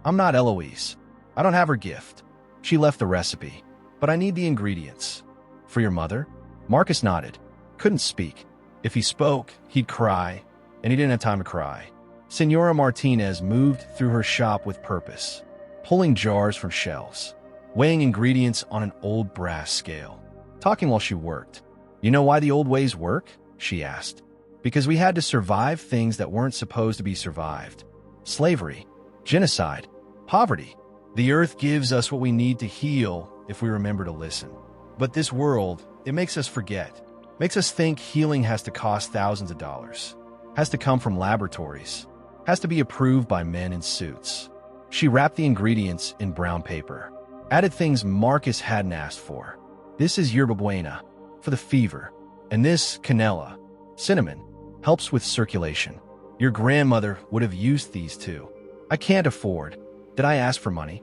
"I'm not Eloise. I don't have her gift. She left the recipe. But I need the ingredients." "For your mother?" Marcus nodded. Couldn't speak. If he spoke, he'd cry, and he didn't have time to cry. Senora Martinez moved through her shop with purpose, pulling jars from shelves, weighing ingredients on an old brass scale, talking while she worked. "You know why the old ways work?" she asked. "Because we had to survive things that weren't supposed to be survived. Slavery, genocide, poverty. The earth gives us what we need to heal if we remember to listen. But this world, it makes us forget. Makes us think healing has to cost thousands of dollars. Has to come from laboratories. Has to be approved by men in suits." She wrapped the ingredients in brown paper. Added things Marcus hadn't asked for. "This is yerba buena, for the fever. And this, canela, cinnamon, helps with circulation. Your grandmother would have used these too. I can't afford. Did I ask for money?"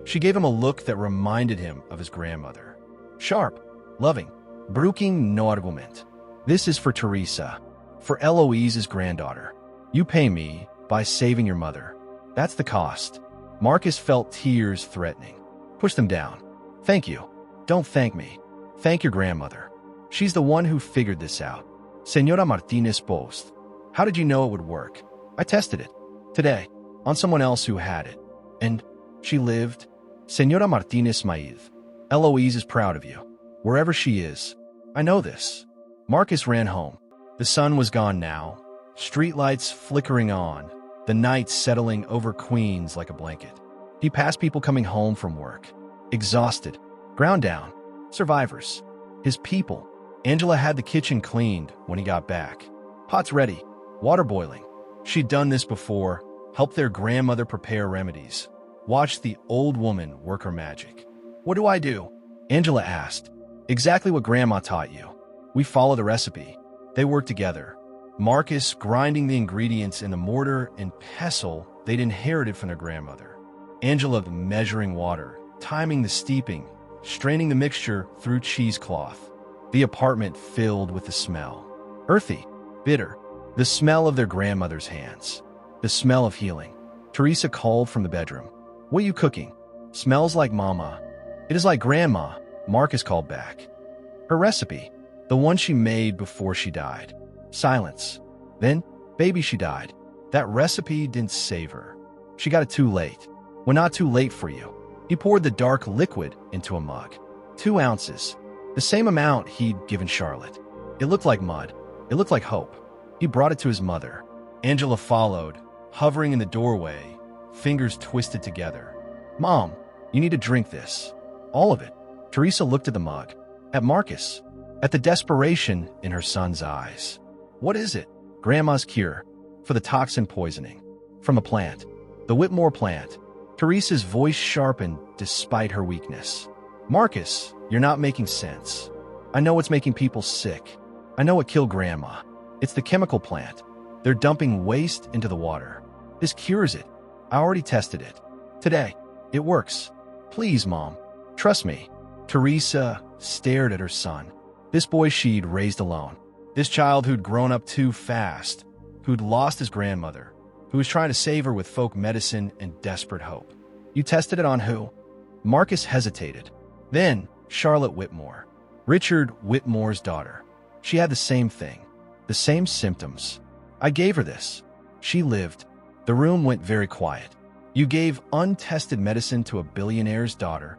She gave him a look that reminded him of his grandmother. Sharp, loving, bruking no argument. "This is for Teresa, for Eloise's granddaughter. You pay me by saving your mother. That's the cost." Marcus felt tears threatening. Push them down. "Thank you. Don't thank me. Thank your grandmother. She's the one who figured this out." Senora Martinez boasted. "How did you know it would work?" "I tested it. Today. On someone else who had it. And she lived." Senora Martinez smiled. "Eloise is proud of you. Wherever she is. I know this." Marcus ran home. The sun was gone now. Streetlights flickering on. The night settling over Queens like a blanket. He passed people coming home from work. Exhausted. Ground down. Survivors. His people. Angela had the kitchen cleaned when he got back. Pots ready. Water boiling. She'd done this before. Helped their grandmother prepare remedies. Watched the old woman work her magic. "What do I do?" Angela asked. "Exactly what Grandma taught you. We follow the recipe." They worked together. Marcus grinding the ingredients in the mortar and pestle they'd inherited from their grandmother. Angela measuring water, timing the steeping, straining the mixture through cheesecloth. The apartment filled with the smell. Earthy, bitter, the smell of their grandmother's hands. The smell of healing. Teresa called from the bedroom. "What are you cooking?" Smells like mama. It is like grandma, Marcus called back. Her recipe, the one she made before she died. Silence. Then, baby, she died. That recipe didn't save her. She got it too late. Well, not too late for you. He poured the dark liquid into a mug. 2 ounces. The same amount he'd given Charlotte. It looked like mud. It looked like hope. He brought it to his mother. Angela followed, hovering in the doorway, fingers twisted together. Mom, you need to drink this. All of it. Teresa looked at the mug, at Marcus, at the desperation in her son's eyes. What is it? Grandma's cure for the toxin poisoning. From a plant. The Whitmore plant. Teresa's voice sharpened despite her weakness. Marcus, you're not making sense. I know what's making people sick. I know what killed Grandma. It's the chemical plant. They're dumping waste into the water. This cures it. I already tested it. Today. It works. Please, Mom. Trust me. Teresa stared at her son. This boy she'd raised alone. This child who'd grown up too fast. Who'd lost his grandmother. Who was trying to save her with folk medicine and desperate hope. You tested it on who? Marcus hesitated. Then, Charlotte Whitmore. Richard Whitmore's daughter. She had the same thing. The same symptoms. I gave her this. She lived. The room went very quiet. You gave untested medicine to a billionaire's daughter.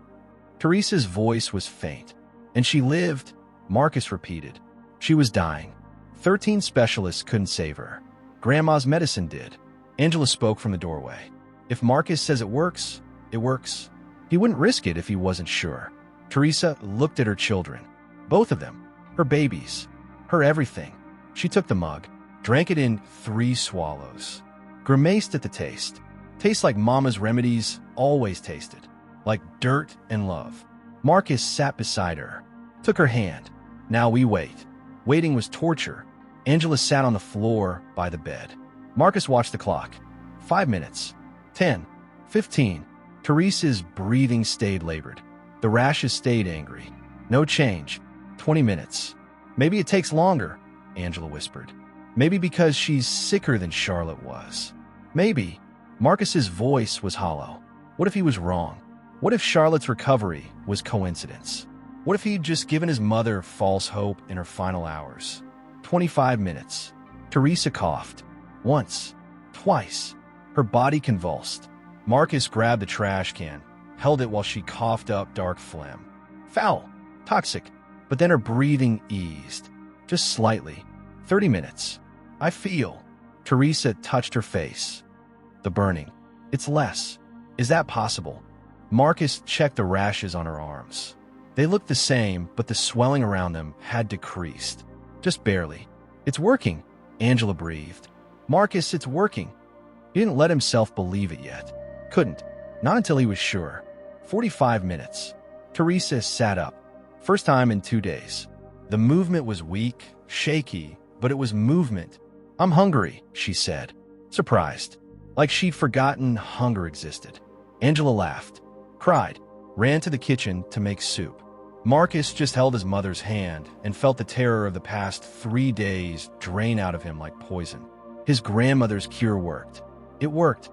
Teresa's voice was faint. And she lived, Marcus repeated. She was dying. 13 specialists couldn't save her. Grandma's medicine did. Angela spoke from the doorway. If Marcus says it works, it works. He wouldn't risk it if he wasn't sure. Teresa looked at her children. Both of them. Her babies. Her everything. She took the mug, drank it in 3 swallows. Grimaced at the taste. Tastes like Mama's remedies always tasted. Like dirt and love. Marcus sat beside her. Took her hand. Now we wait. Waiting was torture. Angela sat on the floor by the bed. Marcus watched the clock. 5 minutes. 10. 15. Teresa's breathing stayed labored. The rashes stayed angry. No change. 20 minutes. Maybe it takes longer, Angela whispered. Maybe because she's sicker than Charlotte was. Maybe. Marcus's voice was hollow. What if he was wrong? What if Charlotte's recovery was coincidence? What if he'd just given his mother false hope in her final hours? 25 minutes. Teresa coughed. Once. Twice. Her body convulsed. Marcus grabbed the trash can, held it while she coughed up dark phlegm. Foul. Toxic. But then her breathing eased. Just slightly. 30 minutes. I feel. Teresa touched her face. The burning. It's less. Is that possible? Marcus checked the rashes on her arms. They looked the same, but the swelling around them had decreased. Just barely. It's working, Angela breathed. Marcus, it's working. He didn't let himself believe it yet. Couldn't. Not until he was sure. 45 minutes. Teresa sat up. First time in 2 days. The movement was weak, shaky, but it was movement. I'm hungry, she said. Surprised. Like she'd forgotten hunger existed. Angela laughed. Cried. Ran to the kitchen to make soup. Marcus just held his mother's hand and felt the terror of the past 3 days drain out of him like poison. His grandmother's cure worked. It worked.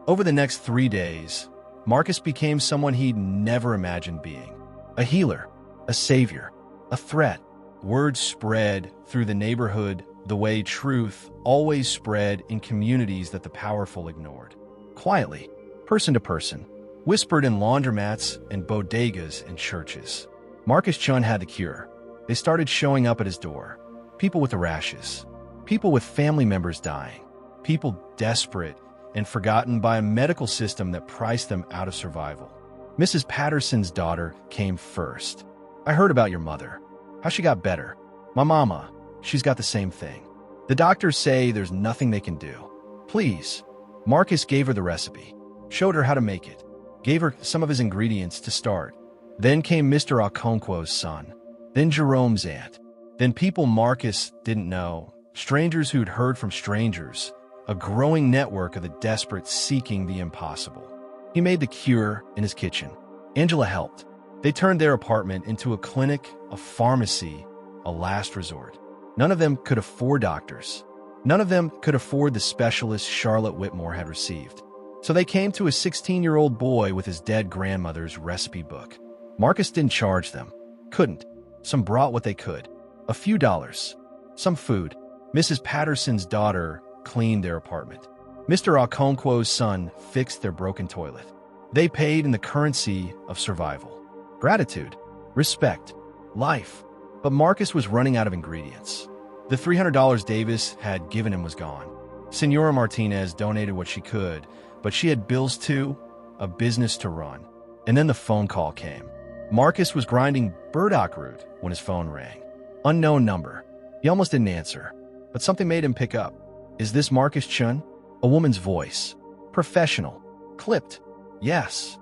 Over the next 3 days, Marcus became someone he'd never imagined being. A healer, a savior, a threat. Word spread through the neighborhood the way truth always spread in communities that the powerful ignored. Quietly, person to person, whispered in laundromats and bodegas and churches. Marcus Chun had the cure. They started showing up at his door. People with the rashes. People with family members dying. People desperate and forgotten by a medical system that priced them out of survival. Mrs. Patterson's daughter came first. I heard about your mother. How she got better. My mama, she's got the same thing. The doctors say there's nothing they can do. Please. Marcus gave her the recipe. Showed her how to make it. Gave her some of his ingredients to start. Then came Mr. Okonkwo's son. Then Jerome's aunt. Then people Marcus didn't know. Strangers who'd heard from strangers. A growing network of the desperate seeking the impossible. He made the cure in his kitchen. Angela helped. They turned their apartment into a clinic, a pharmacy, a last resort. None of them could afford doctors. None of them could afford the specialists Charlotte Whitmore had received. So they came to a 16-year-old boy with his dead grandmother's recipe book. Marcus didn't charge them. Couldn't. Some brought what they could. A few dollars. Some food. Mrs. Patterson's daughter cleaned their apartment. Mr. Okonkwo's son fixed their broken toilet. They paid in the currency of survival. Gratitude. Respect. Life. But Marcus was running out of ingredients. The $300 Davis had given him was gone. Senora Martinez donated what she could, but she had bills too, a business to run. And then the phone call came. Marcus was grinding burdock root when his phone rang. Unknown number. He almost didn't answer, but something made him pick up. Is this Marcus Chun? A woman's voice. Professional. Clipped. Yes.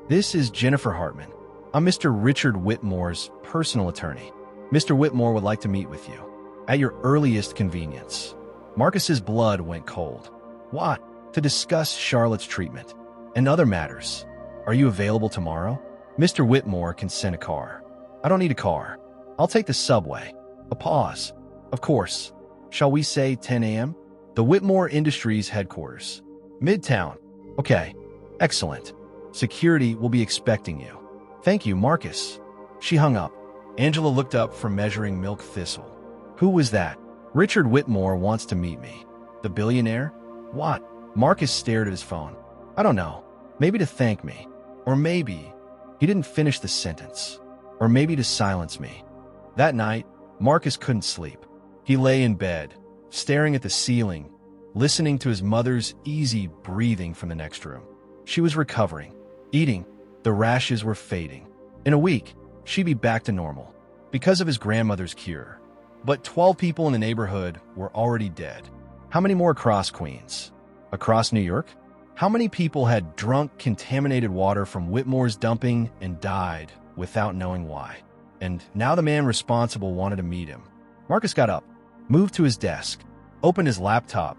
This is Jennifer Hartman. I'm Mr. Richard Whitmore's personal attorney. Mr. Whitmore would like to meet with you. At your earliest convenience. Marcus's blood went cold. What? To discuss Charlotte's treatment and other matters. Are you available tomorrow? Mr. Whitmore can send a car. I don't need a car. I'll take the subway. A pause. Of course. Shall we say 10 a.m.? The Whitmore Industries headquarters. Midtown. Okay. Excellent. Security will be expecting you. Thank you, Marcus. She hung up. Angela looked up from measuring milk thistle. Who was that? Richard Whitmore wants to meet me. The billionaire? What? Marcus stared at his phone. I don't know. Maybe to thank me. Or maybe he didn't finish the sentence. Or maybe to silence me. That night, Marcus couldn't sleep. He lay in bed, staring at the ceiling, listening to his mother's easy breathing from the next room. She was recovering, eating. The rashes were fading. In a week, she'd be back to normal because of his grandmother's cure. But 12 people in the neighborhood were already dead. How many more across Queens? Across New York? How many people had drunk contaminated water from Whitmore's dumping and died without knowing why? And now the man responsible wanted to meet him. Marcus got up, moved to his desk, opened his laptop,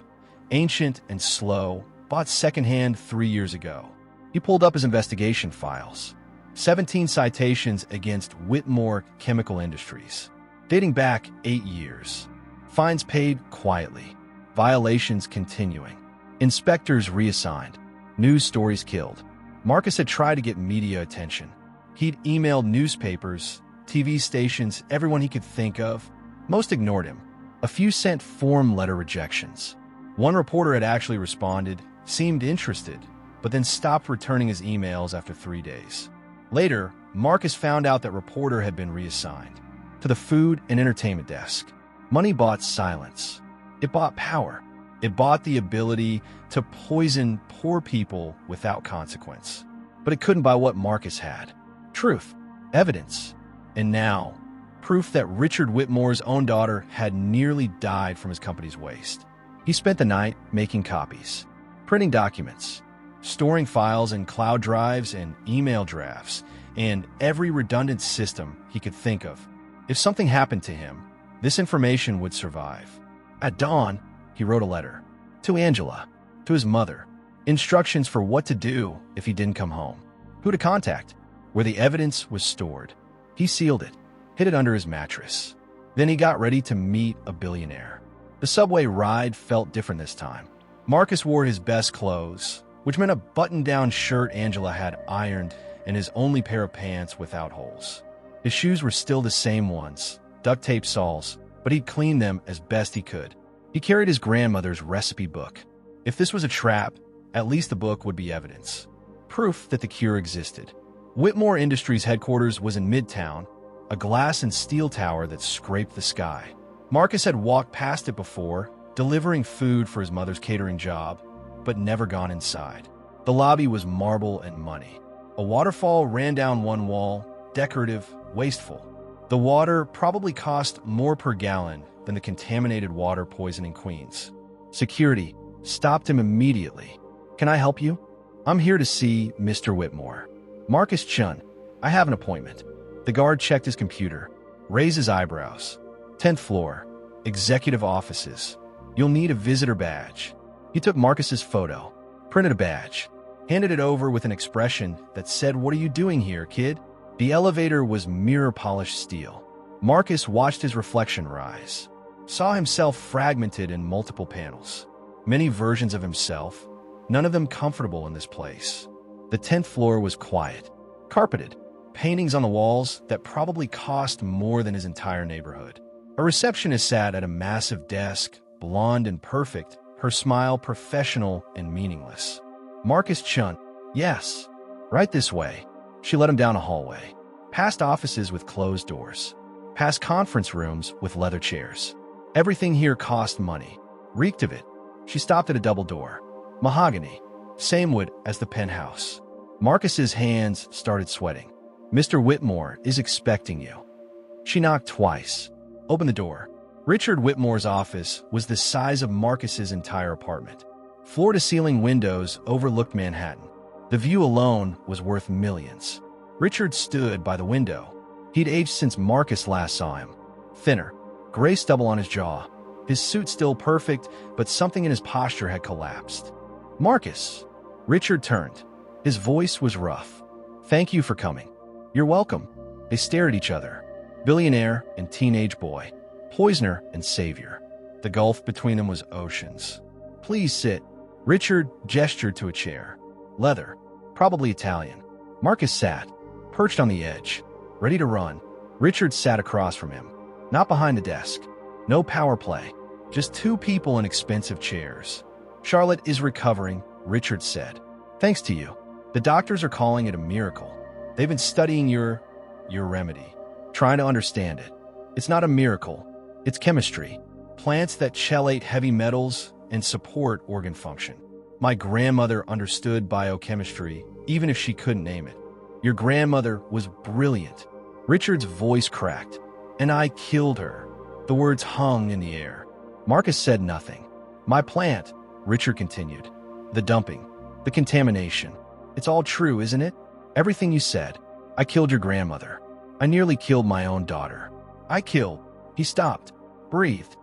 ancient and slow, bought secondhand 3 years ago. He pulled up his investigation files. 17 citations against Whitmore Chemical Industries, dating back 8 years. Fines paid quietly. Violations continuing. Inspectors reassigned. News stories killed. Marcus had tried to get media attention. He'd emailed newspapers, TV stations, everyone he could think of. Most ignored him. A few sent form letter rejections. One reporter had actually responded, seemed interested, but then stopped returning his emails after 3 days. Later, Marcus found out that reporter had been reassigned to the food and entertainment desk. Money bought silence. It bought power. It bought the ability to poison poor people without consequence. But it couldn't buy what Marcus had. Truth. Evidence. And now, proof that Richard Whitmore's own daughter had nearly died from his company's waste. He spent the night making copies, printing documents, storing files in cloud drives and email drafts, and every redundant system he could think of. If something happened to him, this information would survive. At dawn, he wrote a letter. To Angela. To his mother. Instructions for what to do if he didn't come home. Who to contact. Where the evidence was stored. He sealed it. Hid it under his mattress. Then he got ready to meet a billionaire. The subway ride felt different this time. Marcus wore his best clothes, which meant a button-down shirt Angela had ironed and his only pair of pants without holes. His shoes were still the same ones, duct tape soles, but he'd cleaned them as best he could. He carried his grandmother's recipe book. If this was a trap, at least the book would be evidence. Proof that the cure existed. Whitmore Industries headquarters was in Midtown, a glass and steel tower that scraped the sky. Marcus had walked past it before, delivering food for his mother's catering job, but never gone inside. The lobby was marble and money. A waterfall ran down one wall, decorative, wasteful. The water probably cost more per gallon than the contaminated water poisoning Queens. Security stopped him immediately. Can I help you? I'm here to see Mr. Whitmore. Marcus Chun, I have an appointment. The guard checked his computer, raised his eyebrows. 10th floor, executive offices. You'll need a visitor badge. He took Marcus's photo, printed a badge, handed it over with an expression that said, "What are you doing here, kid?" The elevator was mirror-polished steel. Marcus watched his reflection rise, saw himself fragmented in multiple panels, many versions of himself, none of them comfortable in this place. The 10th floor was quiet, carpeted, paintings on the walls that probably cost more than his entire neighborhood. A receptionist sat at a massive desk, blonde and perfect, her smile professional and meaningless. Marcus chunt, "Yes, right this way." She led him down a hallway, past offices with closed doors, past conference rooms with leather chairs. Everything here cost money, reeked of it. She stopped at a double door, mahogany, same wood as the penthouse. Marcus's hands started sweating. "Mr. Whitmore is expecting you." She knocked twice. Opened the door. Richard Whitmore's office was the size of Marcus's entire apartment. Floor-to-ceiling windows overlooked Manhattan. The view alone was worth millions. Richard stood by the window. He'd aged since Marcus last saw him. Thinner, gray stubble on his jaw. His suit still perfect, but something in his posture had collapsed. "Marcus." Richard turned. His voice was rough. "Thank you for coming." "You're welcome." They stared at each other. Billionaire and teenage boy. Poisoner and savior. The gulf between them was oceans. "Please sit." Richard gestured to a chair. Leather. Probably Italian. Marcus sat, perched on the edge, ready to run. Richard sat across from him, not behind the desk. No power play. Just two people in expensive chairs. "Charlotte is recovering," Richard said. "Thanks to you. The doctors are calling it a miracle. They've been studying your remedy, trying to understand it. It's not a miracle. It's chemistry. Plants that chelate heavy metals and support organ function. My grandmother understood biochemistry, even if she couldn't name it. Your grandmother was brilliant." Richard's voice cracked. "And I killed her." The words hung in the air. Marcus said nothing. "My plant," Richard continued. "The dumping. The contamination. It's all true, isn't it? Everything you said. I killed your grandmother. I nearly killed my own daughter. I killed." He stopped, breathed.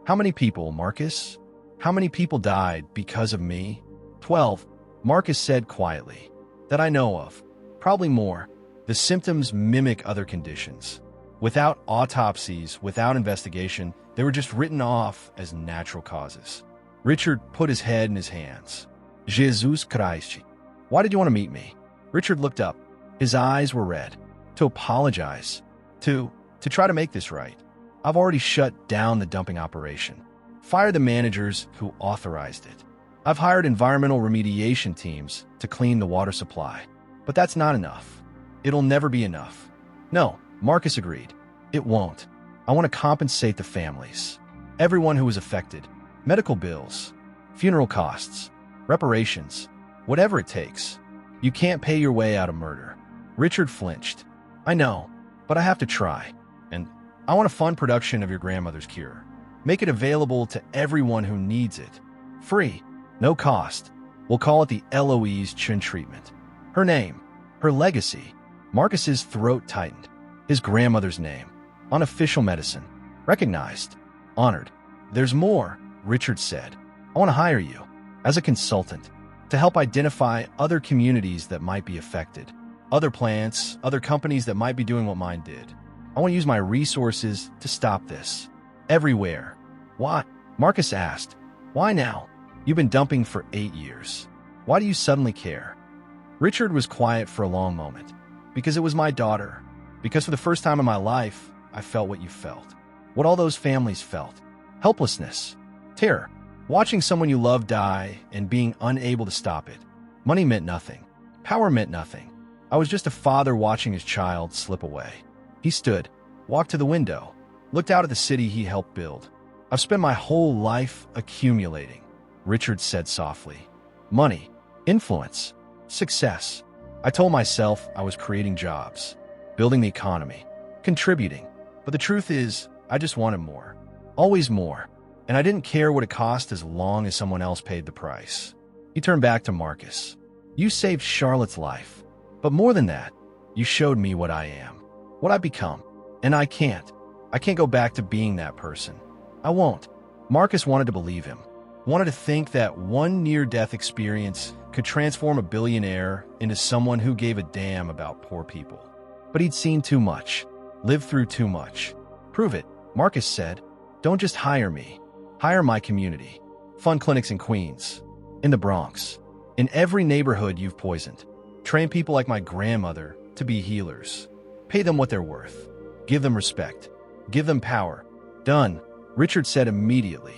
"How many people, Marcus? How many people died because of me?" 12, Marcus said quietly. "That I know of. Probably more. The symptoms mimic other conditions. Without autopsies, without investigation, they were just written off as natural causes." Richard put his head in his hands. "Jesus Christ. Why did you want to meet me?" Richard looked up. His eyes were red. "To apologize. To try to make this right. I've already shut down the dumping operation. Fired the managers who authorized it. I've hired environmental remediation teams to clean the water supply. But that's not enough. It'll never be enough." "No," Marcus agreed. "It won't. I want to compensate the families. Everyone who was affected. Medical bills, funeral costs, reparations, whatever it takes. You can't pay your way out of murder." Richard flinched. "I know, but I have to try. And I want to fund production of your grandmother's cure. Make it available to everyone who needs it. Free, no cost. We'll call it the Eloise Chun treatment. Her name, her legacy." Marcus's throat tightened. His grandmother's name. Unofficial medicine. Recognized. Honored. "There's more," Richard said. "I want to hire you as a consultant to help identify other communities that might be affected. Other plants, other companies that might be doing what mine did. I want to use my resources to stop this. Everywhere." "Why?" Marcus asked. "Why now? You've been dumping for 8 years. Why do you suddenly care?" Richard was quiet for a long moment. "Because it was my daughter. Because for the first time in my life, I felt what you felt. What all those families felt. Helplessness. Terror. Watching someone you love die and being unable to stop it. Money meant nothing. Power meant nothing. I was just a father watching his child slip away." He stood, walked to the window, looked out at the city he helped build. "I've spent my whole life accumulating," Richard said softly. "Money, influence, success. I told myself I was creating jobs, building the economy, contributing. But the truth is, I just wanted more. Always more. And I didn't care what it cost as long as someone else paid the price." He turned back to Marcus. "You saved Charlotte's life. But more than that, you showed me what I am, what I've become. And I can't go back to being that person. I won't." Marcus wanted to believe him, wanted to think that one near-death experience could transform a billionaire into someone who gave a damn about poor people. But he'd seen too much, lived through too much. "Prove it," Marcus said. "Don't just hire me. Hire my community. Fund clinics in Queens, in the Bronx, In every neighborhood you've poisoned. Train people like my grandmother to be healers. Pay them what they're worth. Give them respect. Give them power. Done, Richard said immediately.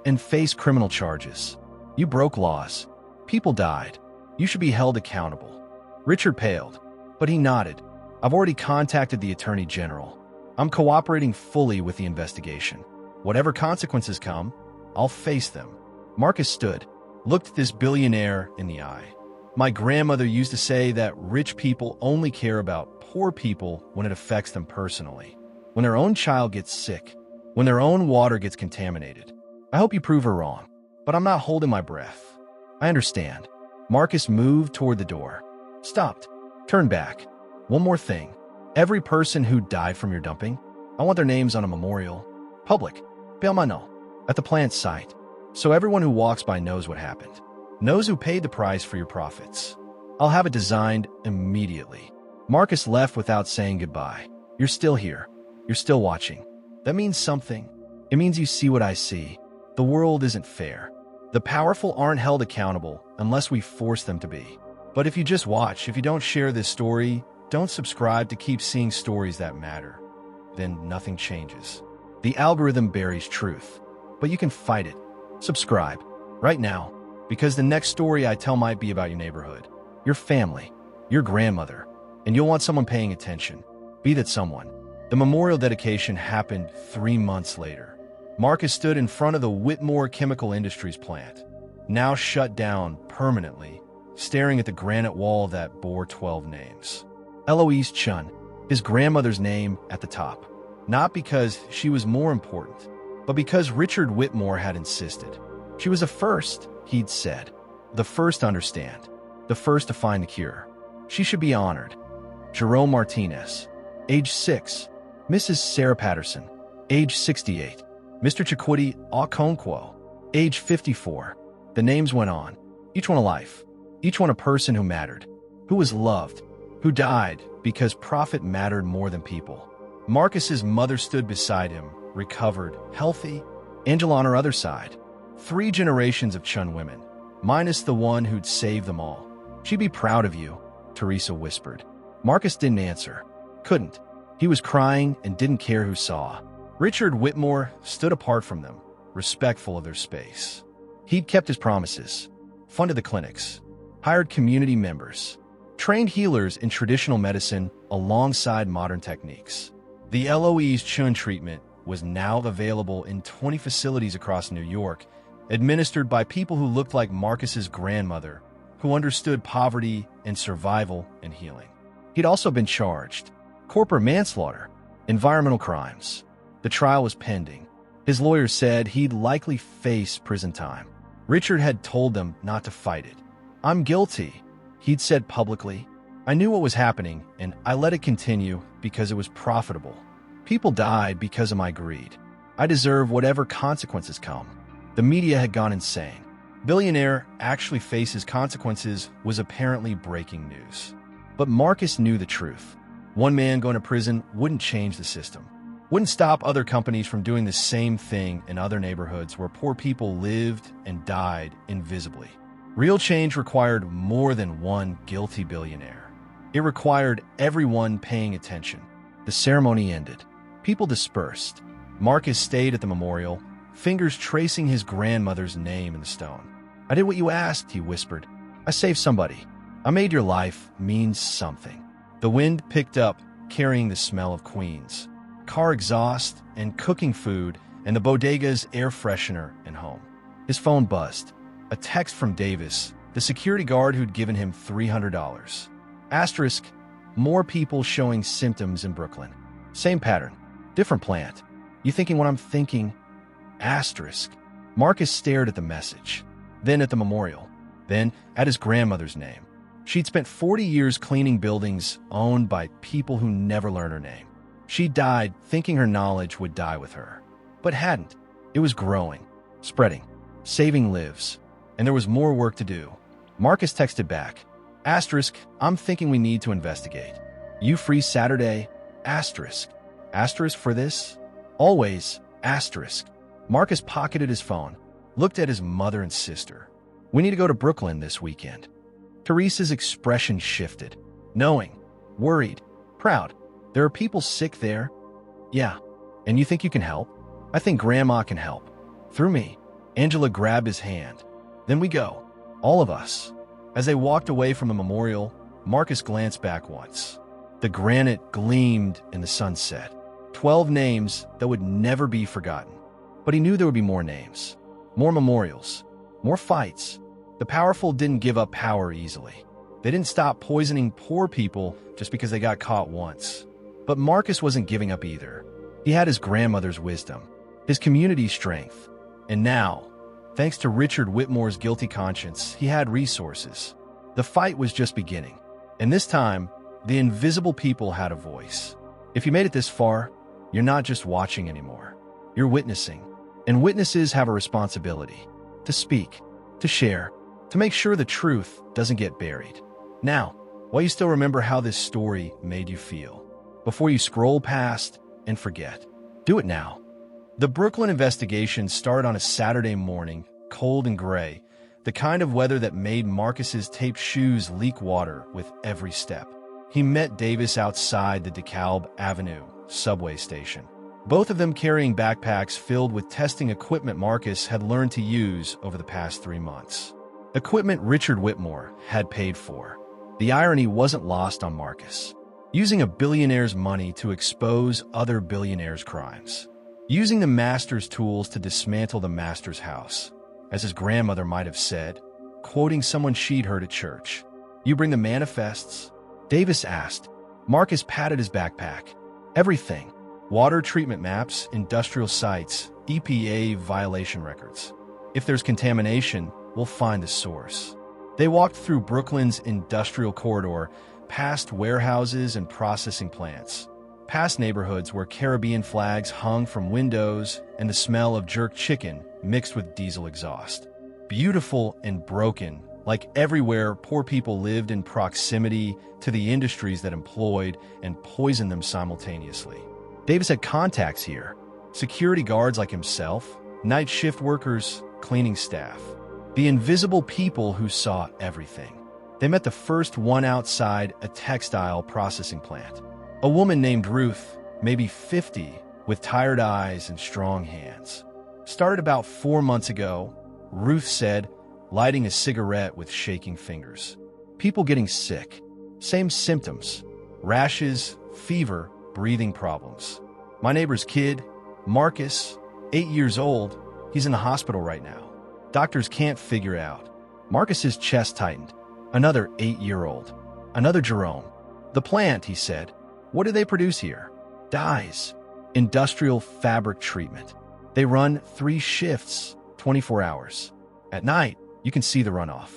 And face criminal charges. You broke laws. People died. You should be held accountable. Richard paled, but he nodded. I've already contacted the Attorney General. I'm cooperating fully with the investigation. Whatever consequences come, I'll face them. Marcus stood, looked at this billionaire in the eye. My grandmother used to say that rich people only care about poor people when it affects them personally. When their own child gets sick, when their own water gets contaminated. I hope you prove her wrong, but I'm not holding my breath. I understand. Marcus moved toward the door. Stopped. Turned back. One more thing. Every person who died from your dumping, I want their names on a memorial. Public. Billionaire. At the plant site. So everyone who walks by knows what happened. Knows who paid the price for your profits. I'll have it designed immediately. Marcus left without saying goodbye. You're still here. You're still watching. That means something. It means you see what I see. The world isn't fair. The powerful aren't held accountable unless we force them to be. But if you just watch, if you don't share this story, don't subscribe to keep seeing stories that matter, then nothing changes. The algorithm buries truth, but you can fight it. Subscribe right now, because the next story I tell might be about your neighborhood, your family, your grandmother, and you'll want someone paying attention. Be that someone. The memorial dedication happened 3 months later. Marcus stood in front of the Whitmore Chemical Industries plant, now shut down permanently, staring at the granite wall that bore 12 names. Eloise Chun, his grandmother's name at the top. Not because she was more important, but because Richard Whitmore had insisted. She was the first, he'd said. The first to understand. The first to find the cure. She should be honored. Jerome Martinez, age 6. Mrs. Sarah Patterson, age 68. Mr. Chikwudi Okonkwo, age 54. The names went on. Each one a life. Each one a person who mattered. Who was loved. Who died because profit mattered more than people. Marcus's mother stood beside him, recovered, healthy. Angela on her other side. 3 generations of Chun women, minus the one who'd saved them all. She'd be proud of you, Teresa whispered. Marcus didn't answer. Couldn't. He was crying and didn't care who saw. Richard Whitmore stood apart from them, respectful of their space. He'd kept his promises, funded the clinics, hired community members, trained healers in traditional medicine alongside modern techniques. The Eloise Chun treatment was now available in 20 facilities across New York, administered by people who looked like Marcus's grandmother, who understood poverty and survival and healing. He'd also been charged. Corporate manslaughter, environmental crimes. The trial was pending. His lawyer said he'd likely face prison time. Richard had told them not to fight it. I'm guilty, he'd said publicly. I knew what was happening, and I let it continue because it was profitable. People died because of my greed. I deserve whatever consequences come. The media had gone insane. Billionaire actually faces consequences was apparently breaking news. But Marcus knew the truth. One man going to prison wouldn't change the system. Wouldn't stop other companies from doing the same thing in other neighborhoods where poor people lived and died invisibly. Real change required more than one guilty billionaire. It required everyone paying attention. The ceremony ended. People dispersed. Marcus stayed at the memorial, fingers tracing his grandmother's name in the stone. I did what you asked, he whispered. I saved somebody. I made your life mean something. The wind picked up, carrying the smell of Queens, car exhaust, and cooking food, and the bodega's air freshener and home. His phone buzzed. A text from Davis, the security guard who'd given him $300. Asterisk, more people showing symptoms in Brooklyn. Same pattern, different plant. You thinking what I'm thinking? Asterisk. Marcus stared at the message, then at the memorial, then at his grandmother's name. She'd spent 40 years cleaning buildings owned by people who never learned her name. She died thinking her knowledge would die with her, but hadn't. It was growing, spreading, saving lives, and there was more work to do. Marcus texted back, asterisk, I'm thinking we need to investigate. You free Saturday? Asterisk. Asterisk for this? Always, asterisk. Marcus pocketed his phone, looked at his mother and sister. We need to go to Brooklyn this weekend. Teresa's expression shifted. Knowing, worried, proud. There are people sick there? Yeah. And you think you can help? I think Grandma can help. Through me. Angela grabbed his hand. Then we go. All of us. As they walked away from the memorial, Marcus glanced back once. The granite gleamed in the sunset. 12 names that would never be forgotten. But he knew there would be more names. More memorials. More fights. The powerful didn't give up power easily. They didn't stop poisoning poor people just because they got caught once. But Marcus wasn't giving up either. He had his grandmother's wisdom, his community's strength. And now, thanks to Richard Whitmore's guilty conscience, he had resources. The fight was just beginning. And this time, the invisible people had a voice. If you made it this far, you're not just watching anymore. You're witnessing. And witnesses have a responsibility to speak, to share, to make sure the truth doesn't get buried. Now, while you still remember how this story made you feel, before you scroll past and forget, do it now. The Brooklyn investigation started on a Saturday morning, cold and gray, the kind of weather that made Marcus's taped shoes leak water with every step. He met Davis outside the DeKalb Avenue subway station, both of them carrying backpacks filled with testing equipment Marcus had learned to use over the past 3 months. Equipment Richard Whitmore had paid for. The irony wasn't lost on Marcus. Using a billionaire's money to expose other billionaires' crimes. Using the master's tools to dismantle the master's house. As his grandmother might have said, quoting someone she'd heard at church. You bring the manifests? Davis asked. Marcus patted his backpack. Everything. Water treatment maps, industrial sites, EPA violation records. If there's contamination, we'll find the source. They walked through Brooklyn's industrial corridor, past warehouses and processing plants, past neighborhoods where Caribbean flags hung from windows and the smell of jerk chicken mixed with diesel exhaust. Beautiful and broken, like everywhere poor people lived in proximity to the industries that employed and poisoned them simultaneously. Davis had contacts here, security guards like himself, night shift workers, cleaning staff. The invisible people who saw everything. They met the first one outside a textile processing plant. A woman named Ruth, maybe 50, with tired eyes and strong hands. Started about 4 months ago, Ruth said, lighting a cigarette with shaking fingers. People getting sick. Same symptoms. Rashes, fever, breathing problems. My neighbor's kid, Marcus, 8 years old, he's in the hospital right now. Doctors can't figure it out. Marcus's chest tightened. Another 8-year-old. Another Jerome. The plant, he said. What do they produce here? Dyes. Industrial fabric treatment. They run 3 shifts, 24 hours. At night, you can see the runoff.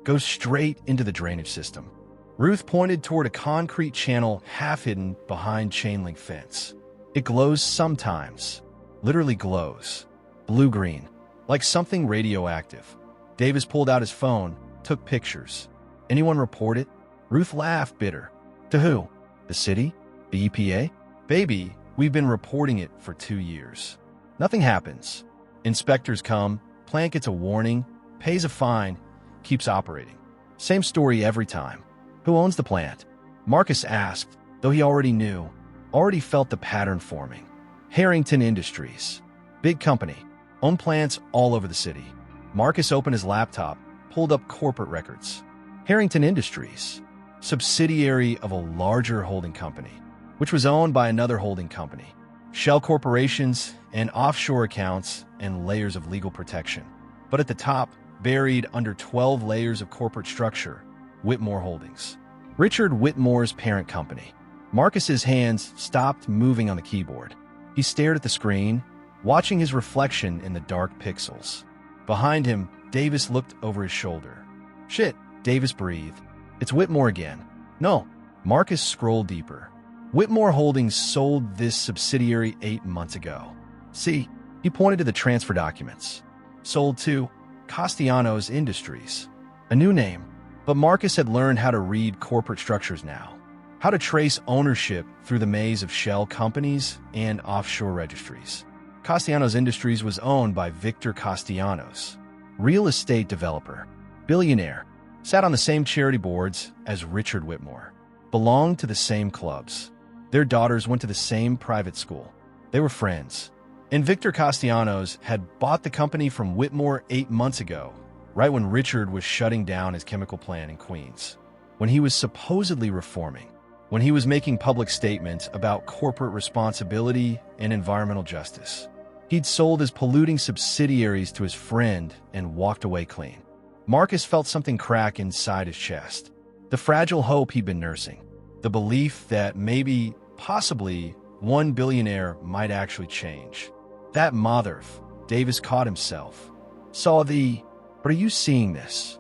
Goes straight into the drainage system. Ruth pointed toward a concrete channel half hidden behind chain-link fence. It glows sometimes. Literally glows. Blue-green. Like something radioactive. Davis pulled out his phone, took pictures. Anyone report it? Ruth laughed, bitter. To who? The city? The EPA? Baby, we've been reporting it for 2 years. Nothing happens. Inspectors come, plant gets a warning, pays a fine, keeps operating. Same story every time. Who owns the plant? Marcus asked, though he already knew, already felt the pattern forming. Harrington Industries. Big company. Own plants all over the city. Marcus opened his laptop, pulled up corporate records. Harrington Industries. Subsidiary of a larger holding company, which was owned by another holding company. Shell corporations and offshore accounts and layers of legal protection. But at the top, buried under 12 layers of corporate structure, Whitmore Holdings. Richard Whitmore's parent company. Marcus's hands stopped moving on the keyboard. He stared at the screen, watching his reflection in the dark pixels. Behind him, Davis looked over his shoulder. Shit, Davis breathed. It's Whitmore again. No. Marcus scrolled deeper. Whitmore Holdings sold this subsidiary 8 months ago. See, he pointed to the transfer documents. Sold to Castellanos Industries. A new name. But Marcus had learned how to read corporate structures now. How to trace ownership through the maze of shell companies and offshore registries. Castellanos Industries was owned by Victor Castellanos, real estate developer. Billionaire. sat on the same charity boards as Richard Whitmore, belonged to the same clubs. Their daughters went to the same private school. They were friends. And Victor Castellanos had bought the company from Whitmore 8 months ago, right when Richard was shutting down his chemical plant in Queens, when he was supposedly reforming, when he was making public statements about corporate responsibility and environmental justice. He'd sold his polluting subsidiaries to his friend and walked away clean. Marcus felt something crack inside his chest. The fragile hope he'd been nursing. The belief that maybe, possibly, one billionaire might actually change. That motherf, Davis caught himself. Saw the, "But are you seeing this?"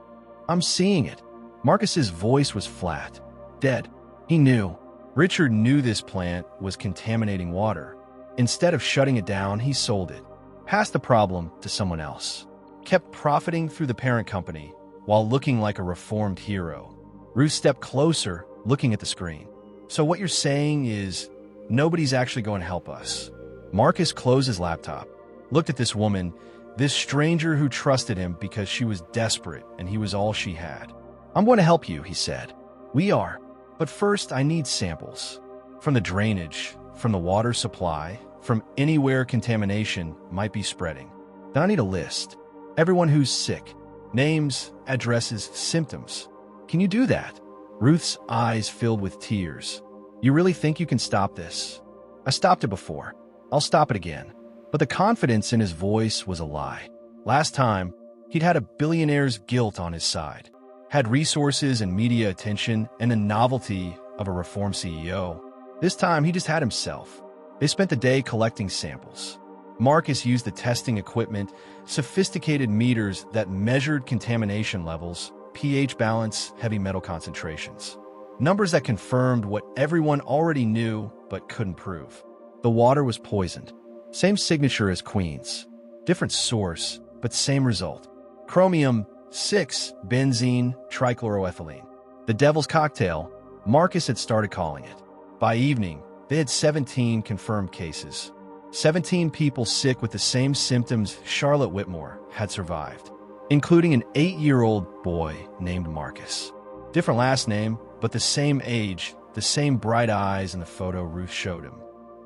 "I'm seeing it." Marcus's voice was flat. Dead. He knew. Richard knew this plant was contaminating water. Instead of shutting it down, he sold it. Passed the problem to someone else. Kept profiting through the parent company while looking like a reformed hero. Ruth stepped closer, looking at the screen. "So what you're saying is nobody's actually going to help us?" Marcus closed his laptop, looked at this woman, this stranger who trusted him because she was desperate and he was all she had. "I'm going to help you," he said. "We are. But first, I need samples. From the drainage, from the water supply, from anywhere contamination might be spreading. Then I need a list. Everyone who's sick. Names, addresses, symptoms. Can you do that?" Ruth's eyes filled with tears. "You really think you can stop this?" "I stopped it before. I'll stop it again." But the confidence in his voice was a lie. Last time, he'd had a billionaire's guilt on his side. Had resources and media attention and the novelty of a reform CEO. This time, he just had himself. They spent the day collecting samples. Marcus used the testing equipment, sophisticated meters that measured contamination levels, pH balance, heavy metal concentrations. Numbers that confirmed what everyone already knew but couldn't prove. The water was poisoned. Same signature as Queens. Different source, but same result. Chromium 6, benzene, trichloroethylene. The devil's cocktail, Marcus had started calling it. By evening, they had 17 confirmed cases. 17 people sick with the same symptoms Charlotte Whitmore had survived, including an 8-year-old boy named Marcus. Different last name, but the same age, the same bright eyes in the photo Ruth showed him.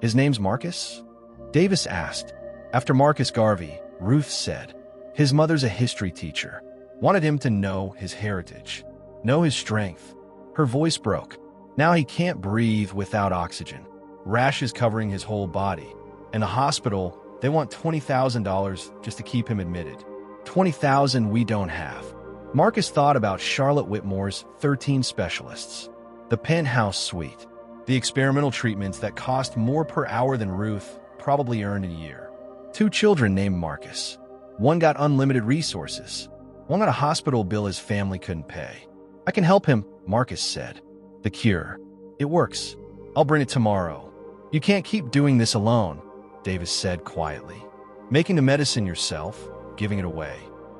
"His name's Marcus?" Davis asked. After Marcus Garvey, Ruth said, "His mother's a history teacher. Wanted him to know his heritage, know his strength." Her voice broke. "Now he can't breathe without oxygen. Rashes covering his whole body. In the hospital, they want $20,000 just to keep him admitted. $20,000 we don't have." Marcus thought about Charlotte Whitmore's 13 specialists. The penthouse suite. The experimental treatments that cost more per hour than Ruth probably earned in a year. 2 children named Marcus. One got unlimited resources. One got a hospital bill his family couldn't pay. "I can help him," Marcus said. "The cure. It works. I'll bring it tomorrow." "You can't keep doing this alone," Davis said quietly. "Making the medicine yourself, giving it away.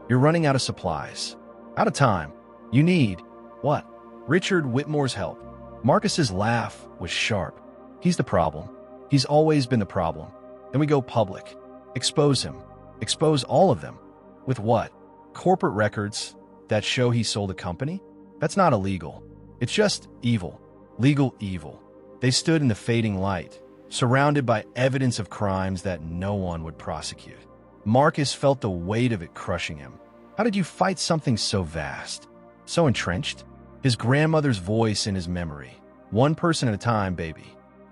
You're running out of supplies. Out of time. You need..." "What?" "Richard Whitmore's help." Marcus's laugh was sharp. "He's the problem. He's always been the problem. Then we go public. Expose him. Expose all of them." "With what? Corporate records that show he sold a company? That's not illegal. It's just evil. Legal evil." They stood in the fading light, surrounded by evidence of crimes that no one would prosecute. Marcus felt the weight of it crushing him. How did you fight something so vast? So entrenched? His grandmother's voice in his memory. "One person at a time, baby.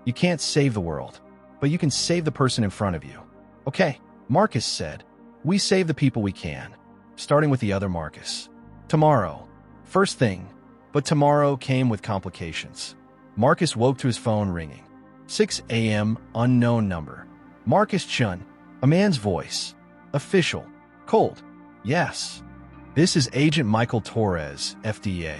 You can't save the world, but you can save the person in front of you." "Okay," Marcus said. "We save the people we can." Starting with the other Marcus. Tomorrow. First thing. But tomorrow came with complications. Marcus woke to his phone ringing. 6 a.m. unknown number. Marcus Chun. A man's voice. Official. Cold. "Yes. This is Agent Michael Torres, FDA.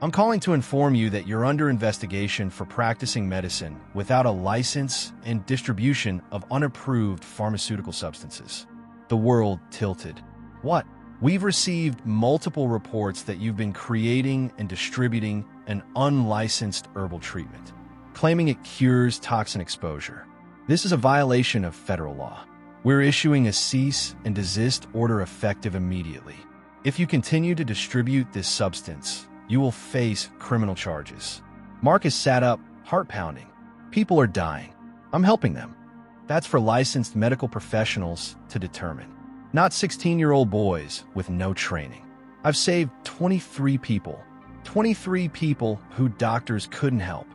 I'm calling to inform you that you're under investigation for practicing medicine without a license and distribution of unapproved pharmaceutical substances." The world tilted. "What?" "We've received multiple reports that you've been creating and distributing an unlicensed herbal treatment, claiming it cures toxin exposure. This is a violation of federal law. We're issuing a cease and desist order effective immediately. If you continue to distribute this substance, you will face criminal charges. Marcus sat up, heart pounding. People are dying. I'm helping them. That's for licensed medical professionals to determine, not 16-year-old boys with no training. I've saved 23 people who doctors couldn't help.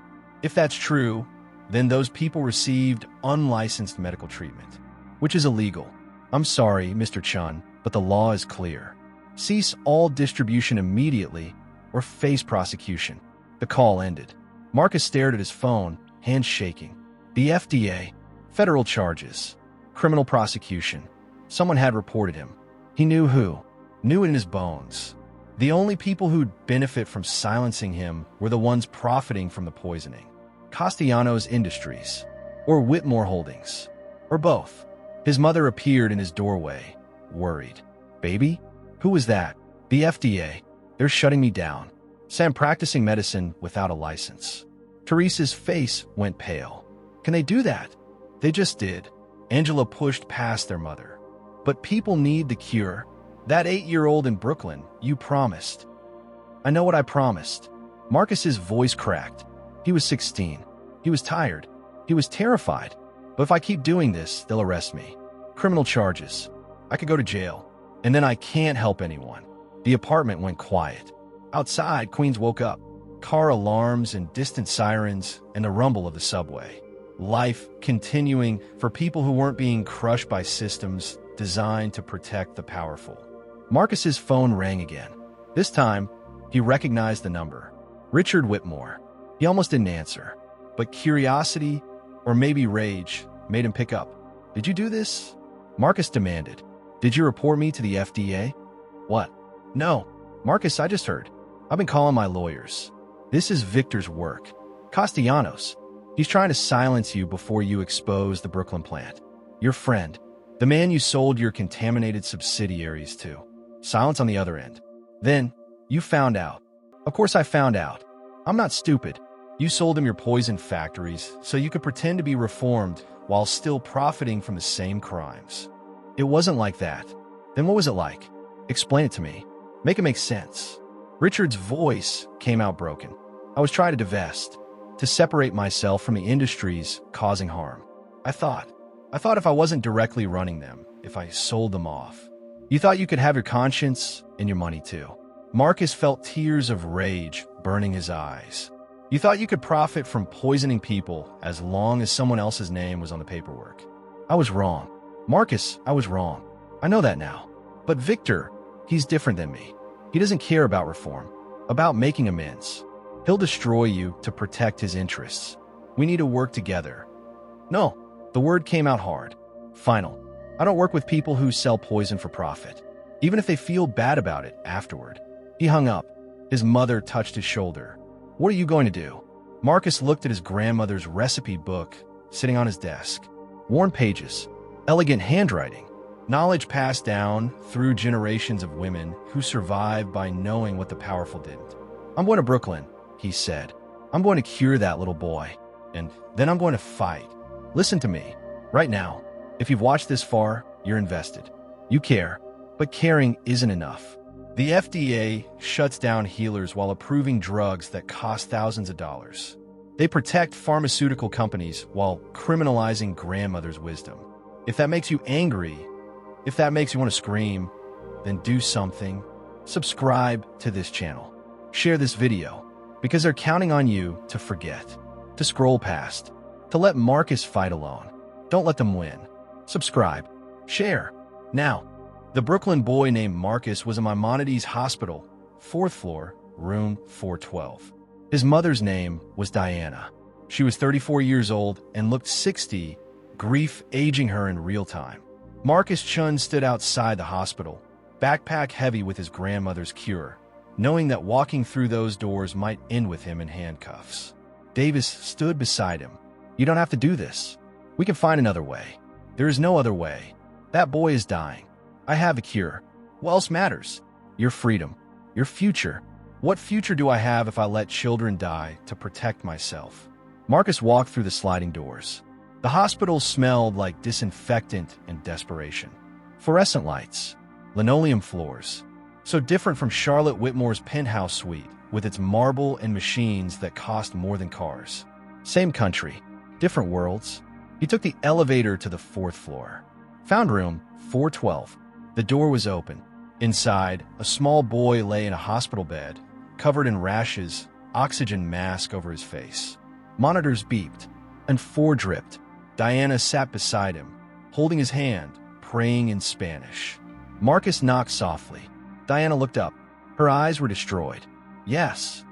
If that's true, then those people received unlicensed medical treatment, which is illegal. I'm sorry, Mr. Chun, but the law is clear. Cease all distribution immediately or face prosecution. The call ended. Marcus stared at his phone, hands shaking. The FDA, federal charges, criminal prosecution. Someone had reported him. He knew who, knew it in his bones. The only people who'd benefit from silencing him were the ones profiting from the poisoning. Castellanos Industries, or Whitmore Holdings, or both. His mother appeared in his doorway, worried. Baby? Who was that? The FDA. They're shutting me down. Sam practicing medicine without a license. Teresa's face went pale. Can they do that? They just did. Angela pushed past their mother. But people need the cure. That 8-year-old in Brooklyn, you promised. I know what I promised. Marcus's voice cracked. He was 16. He was tired. He was terrified. But if I keep doing this, they'll arrest me. Criminal charges. I could go to jail. And then I can't help anyone. The apartment went quiet. Outside, Queens woke up. Car alarms and distant sirens and the rumble of the subway. Life continuing for people who weren't being crushed by systems designed to protect the powerful. Marcus's phone rang again. This time, he recognized the number. Richard Whitmore. He almost didn't answer, but curiosity, or maybe rage, made him pick up. Did you do this? Marcus demanded. Did you report me to the FDA? What? No. Marcus, I just heard. I've been calling my lawyers. This is Victor's work. Castellanos. He's trying to silence you before you expose the Brooklyn plant. Your friend. The man you sold your contaminated subsidiaries to. Silence on the other end. Then, you found out. Of course I found out. I'm not stupid. You sold him your poison factories so you could pretend to be reformed while still profiting from the same crimes. It wasn't like that. Then what was it like? Explain it to me. Make it make sense. Richard's voice came out broken. I was trying to divest, to separate myself from the industries causing harm. I thought if I wasn't directly running them, if I sold them off. You thought you could have your conscience and your money too. Marcus felt tears of rage burning his eyes. You thought you could profit from poisoning people as long as someone else's name was on the paperwork. I was wrong. Marcus, I was wrong. I know that now. But Victor, he's different than me. He doesn't care about reform, about making amends. He'll destroy you to protect his interests. We need to work together. No, the word came out hard. Final. I don't work with people who sell poison for profit, even if they feel bad about it afterward. He hung up. His mother touched his shoulder. What are you going to do? Marcus looked at his grandmother's recipe book sitting on his desk. Worn pages, elegant handwriting, knowledge passed down through generations of women who survived by knowing what the powerful didn't. I'm going to Brooklyn, he said. I'm going to cure that little boy, and then I'm going to fight. Listen to me. Right now, if you've watched this far, you're invested. You care, but caring isn't enough. The FDA shuts down healers while approving drugs that cost thousands of dollars. They protect pharmaceutical companies while criminalizing grandmother's wisdom. If that makes you angry, if that makes you want to scream, then do something. Subscribe to this channel. Share this video, because they're counting on you to forget, to scroll past, to let Marcus fight alone. Don't let them win. Subscribe. Share. Now. The Brooklyn boy named Marcus was in Maimonides Hospital, 4th floor, room 412. His mother's name was Diana. She was 34 years old and looked 60, grief aging her in real time. Marcus Chun stood outside the hospital, backpack heavy with his grandmother's cure, knowing that walking through those doors might end with him in handcuffs. Davis stood beside him. You don't have to do this. We can find another way. There is no other way. That boy is dying. I have a cure. What else matters? Your freedom. Your future. What future do I have if I let children die to protect myself? Marcus walked through the sliding doors. The hospital smelled like disinfectant and desperation. Fluorescent lights. Linoleum floors. So different from Charlotte Whitmore's penthouse suite, with its marble and machines that cost more than cars. Same country, different worlds. He took the elevator to the 4th floor. Found room 412. The door was open. Inside, a small boy lay in a hospital bed, covered in rashes, oxygen mask over his face. Monitors beeped, and 4 dripped. Diana sat beside him, holding his hand, praying in Spanish. Marcus knocked softly. Diana looked up. Her eyes were destroyed. Yes.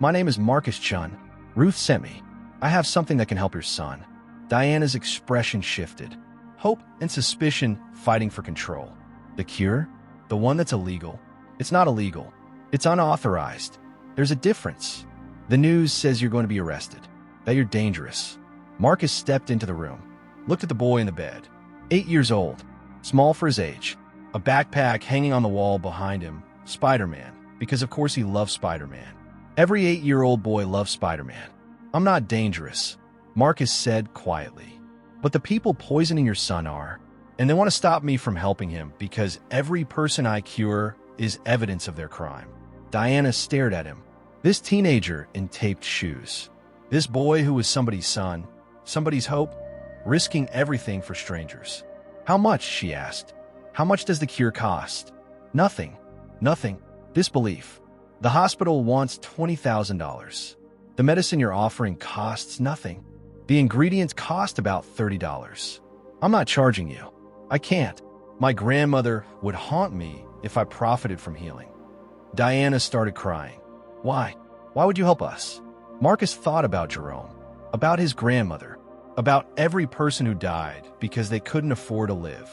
My name is Marcus Chun. Ruth sent me. I have something that can help your son. Diana's expression shifted. Hope and suspicion fighting for control. The cure? The one that's illegal? It's not illegal. It's unauthorized. There's a difference. The news says you're going to be arrested, that you're dangerous. Marcus stepped into the room, looked at the boy in the bed. 8 years old, small for his age. A backpack hanging on the wall behind him, Spider-Man, because of course he loves Spider-Man. Every 8-year-old boy loves Spider-Man. I'm not dangerous, Marcus said quietly. But the people poisoning your son are, and they want to stop me from helping him because every person I cure is evidence of their crime. Diana stared at him. This teenager in taped shoes. This boy who was somebody's son, somebody's hope, risking everything for strangers. How much, she asked. How much does the cure cost? Nothing. Nothing. Disbelief. The hospital wants $20,000. The medicine you're offering costs nothing. The ingredients cost about $30. I'm not charging you. I can't. My grandmother would haunt me if I profited from healing. Diana started crying. Why? Why would you help us? Marcus thought about Jerome, about his grandmother, about every person who died because they couldn't afford to live.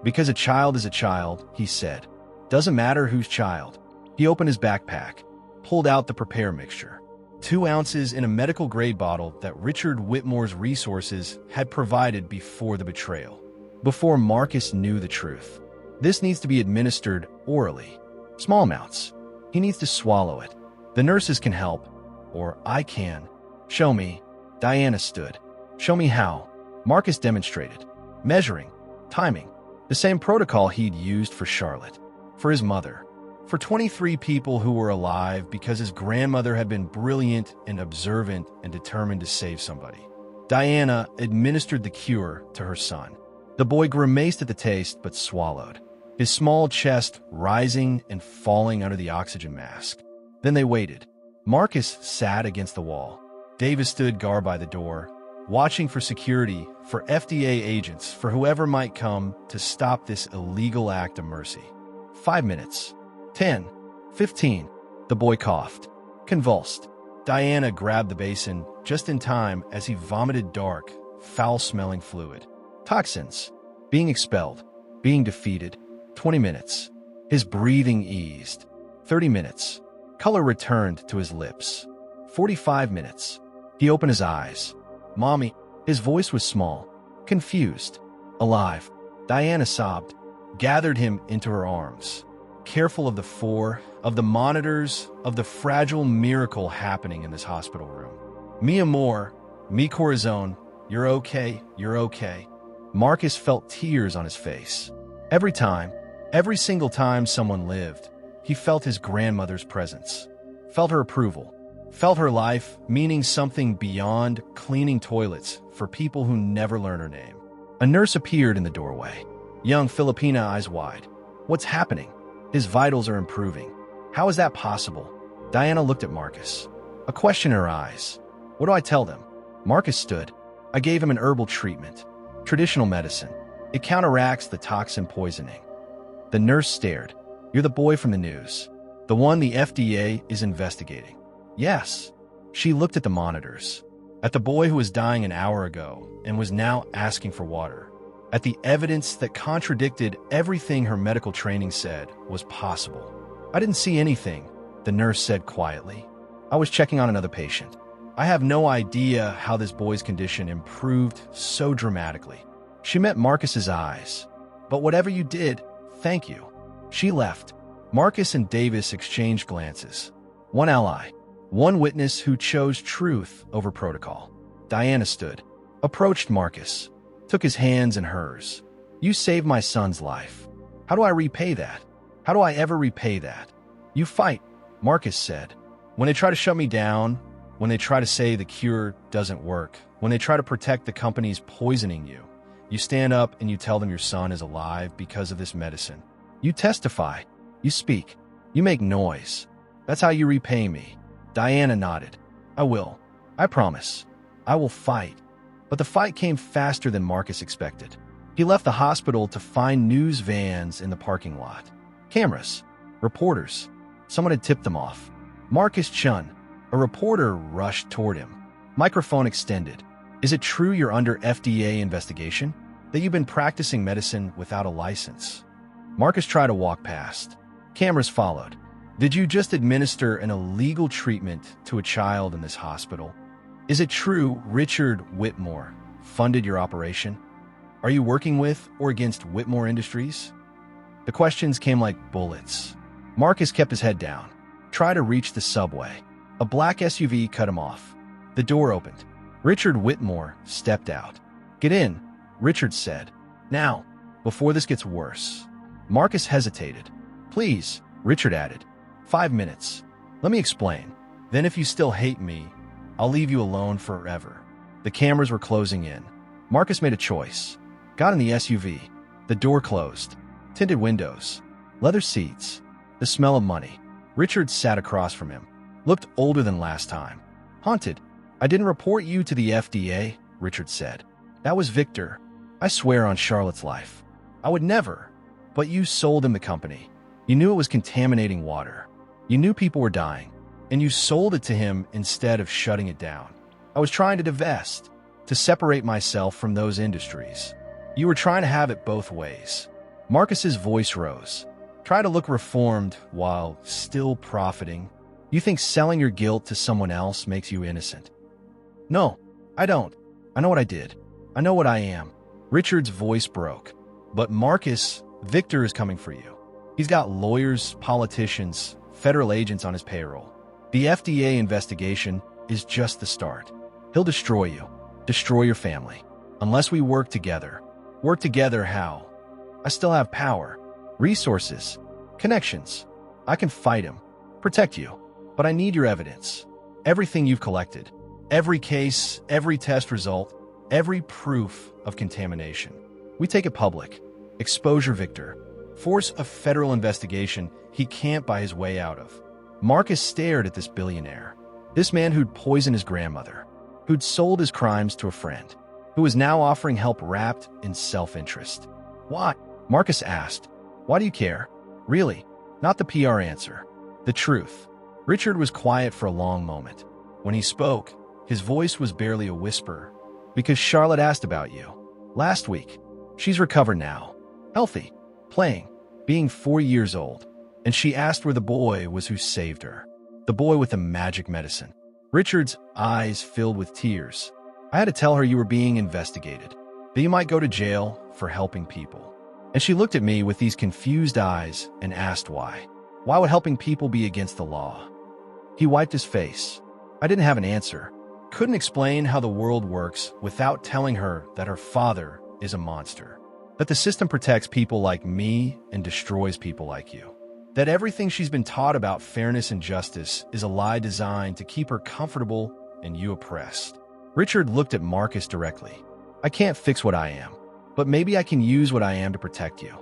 Because a child is a child, he said. Doesn't matter whose child. He opened his backpack, pulled out the prepare mixture. 2 ounces in a medical-grade bottle that Richard Whitmore's resources had provided before the betrayal. Before Marcus knew the truth. This needs to be administered orally. Small amounts. He needs to swallow it. The nurses can help. Or I can. Show me. Diana stood. Show me how. Marcus demonstrated. Measuring. Timing. The same protocol he'd used for Charlotte. For his mother. For 23 people who were alive because his grandmother had been brilliant and observant and determined to save somebody. Diana administered the cure to her son. The boy grimaced at the taste but swallowed, his small chest rising and falling under the oxygen mask. Then they waited. Marcus sat against the wall. Davis stood guard by the door, watching for security, for FDA agents, for whoever might come to stop this illegal act of mercy. 5 minutes. 10. 15. The boy coughed, convulsed. Diana grabbed the basin just in time as he vomited dark, foul-smelling fluid. Toxins. Being expelled. Being defeated. 20 minutes. His breathing eased. 30 minutes. Color returned to his lips. 45 minutes. He opened his eyes. Mommy. His voice was small, confused, alive. Diana sobbed, gathered him into her arms, careful of the 4, of the monitors, of the fragile miracle happening in this hospital room. Mi amor, mi corazón, you're okay, you're okay. Marcus felt tears on his face. Every single time someone lived, he felt his grandmother's presence, felt her approval, felt her life meaning something beyond cleaning toilets for people who never learn her name. A nurse appeared in the doorway, young Filipina, eyes wide. What's happening? His vitals are improving. How is that possible? Diana looked at Marcus, a question in her eyes. What do I tell them? Marcus stood. I gave him an herbal treatment, traditional medicine. It counteracts the toxin poisoning. The nurse stared. You're the boy from the news, the one the FDA is investigating. Yes. She looked at the monitors, at the boy who was dying an hour ago and was now asking for water, at the evidence that contradicted everything her medical training said was possible. I didn't see anything, the nurse said quietly. I was checking on another patient. I have no idea how this boy's condition improved so dramatically. She met Marcus's eyes. But whatever you did, thank you. She left. Marcus and Davis exchanged glances. One ally. One witness who chose truth over protocol. Diana stood, approached Marcus, took his hands in hers. You saved my son's life. How do I repay that? How do I ever repay that? You fight, Marcus said. When they try to shut me down, when they try to say the cure doesn't work, when they try to protect the companies poisoning you, you stand up and you tell them your son is alive because of this medicine. You testify. You speak. You make noise. That's how you repay me. Diana nodded. I will. I promise. I will fight. But the fight came faster than Marcus expected. He left the hospital to find news vans in the parking lot. Cameras. Reporters. Someone had tipped them off. Marcus Chun. A reporter rushed toward him. Microphone extended. Is it true you're under FDA investigation? That you've been practicing medicine without a license? Marcus tried to walk past. Cameras followed. Did you just administer an illegal treatment to a child in this hospital? Is it true Richard Whitmore funded your operation? Are you working with or against Whitmore Industries? The questions came like bullets. Marcus kept his head down. Tried to reach the subway. A black SUV cut him off. The door opened. Richard Whitmore stepped out. Get in, Richard said. Now, before this gets worse. Marcus hesitated. Please, Richard added. 5 minutes. Let me explain. Then if you still hate me, I'll leave you alone forever. The cameras were closing in. Marcus made a choice. Got in the SUV. The door closed. Tinted windows. Leather seats. The smell of money. Richard sat across from him. Looked older than last time. Haunted. I didn't report you to the FDA, Richard said. That was Victor. I swear on Charlotte's life. I would never. But you sold him the company. You knew it was contaminating water. You knew people were dying. And you sold it to him instead of shutting it down. I was trying to divest, to separate myself from those industries. You were trying to have it both ways. Marcus's voice rose. Try to look reformed while still profiting. You think selling your guilt to someone else makes you innocent? No, I don't. I know what I did. I know what I am. Richard's voice broke. But Marcus, Victor is coming for you. He's got lawyers, politicians, federal agents on his payroll. The FDA investigation is just the start. He'll destroy you. Destroy your family. Unless we work together. Work together how? I still have power. Resources. Connections. I can fight him. Protect you. But I need your evidence. Everything you've collected. Every case, every test result, every proof of contamination. We take it public. Exposure Victor. Force a federal investigation he can't buy his way out of. Marcus stared at this billionaire. This man who'd poisoned his grandmother. Who'd sold his crimes to a friend. Who was now offering help wrapped in self-interest. Why? Marcus asked. Why do you care? Really? Not the PR answer. The truth. Richard was quiet for a long moment. When he spoke, his voice was barely a whisper. Because Charlotte asked about you. Last week. She's recovered now. Healthy. Playing. Being 4 years old. And she asked where the boy was who saved her. The boy with the magic medicine. Richard's eyes filled with tears. I had to tell her you were being investigated. That you might go to jail for helping people. And she looked at me with these confused eyes and asked why. Why would helping people be against the law? He wiped his face. I didn't have an answer. Couldn't explain how the world works without telling her that her father is a monster. That the system protects people like me and destroys people like you. That everything she's been taught about fairness and justice is a lie designed to keep her comfortable and you oppressed. Richard looked at Marcus directly. I can't fix what I am, but maybe I can use what I am to protect you.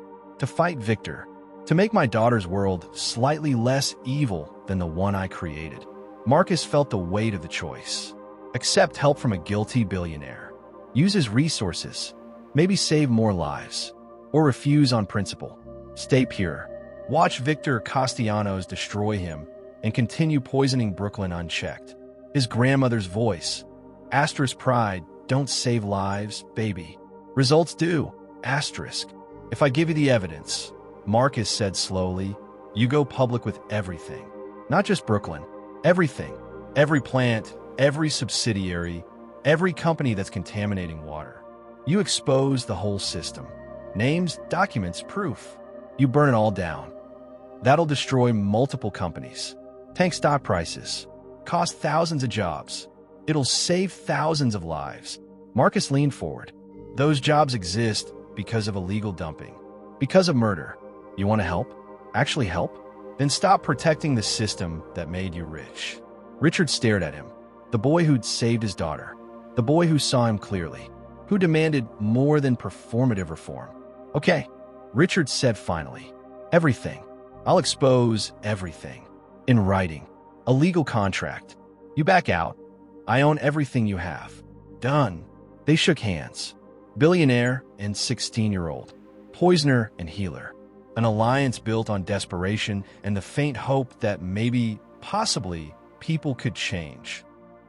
To fight Victor. To make my daughter's world slightly less evil than the one I created. Marcus felt the weight of the choice. Accept help from a guilty billionaire. Use his resources. Maybe save more lives. Or refuse on principle. Stay pure. Watch Victor Castellanos destroy him and continue poisoning Brooklyn unchecked. His grandmother's voice. Asterisk pride. Don't save lives, baby. Results do. Asterisk. If I give you the evidence, Marcus said slowly, you go public with everything. Not just Brooklyn. Everything. Every plant, every subsidiary, every company that's contaminating water. You expose the whole system. Names, documents, proof. You burn it all down. That'll destroy multiple companies. Tank stock prices. Cost thousands of jobs. It'll save thousands of lives. Marcus leaned forward. Those jobs exist because of illegal dumping. Because of murder. You want to help? Actually help? Then stop protecting the system that made you rich. Richard stared at him. The boy who'd saved his daughter. The boy who saw him clearly. Who demanded more than performative reform. Okay, Richard said finally. Everything. I'll expose everything. In writing. A legal contract. You back out. I own everything you have. Done. They shook hands. Billionaire and 16-year-old. Poisoner and healer. An alliance built on desperation and the faint hope that maybe, possibly, people could change.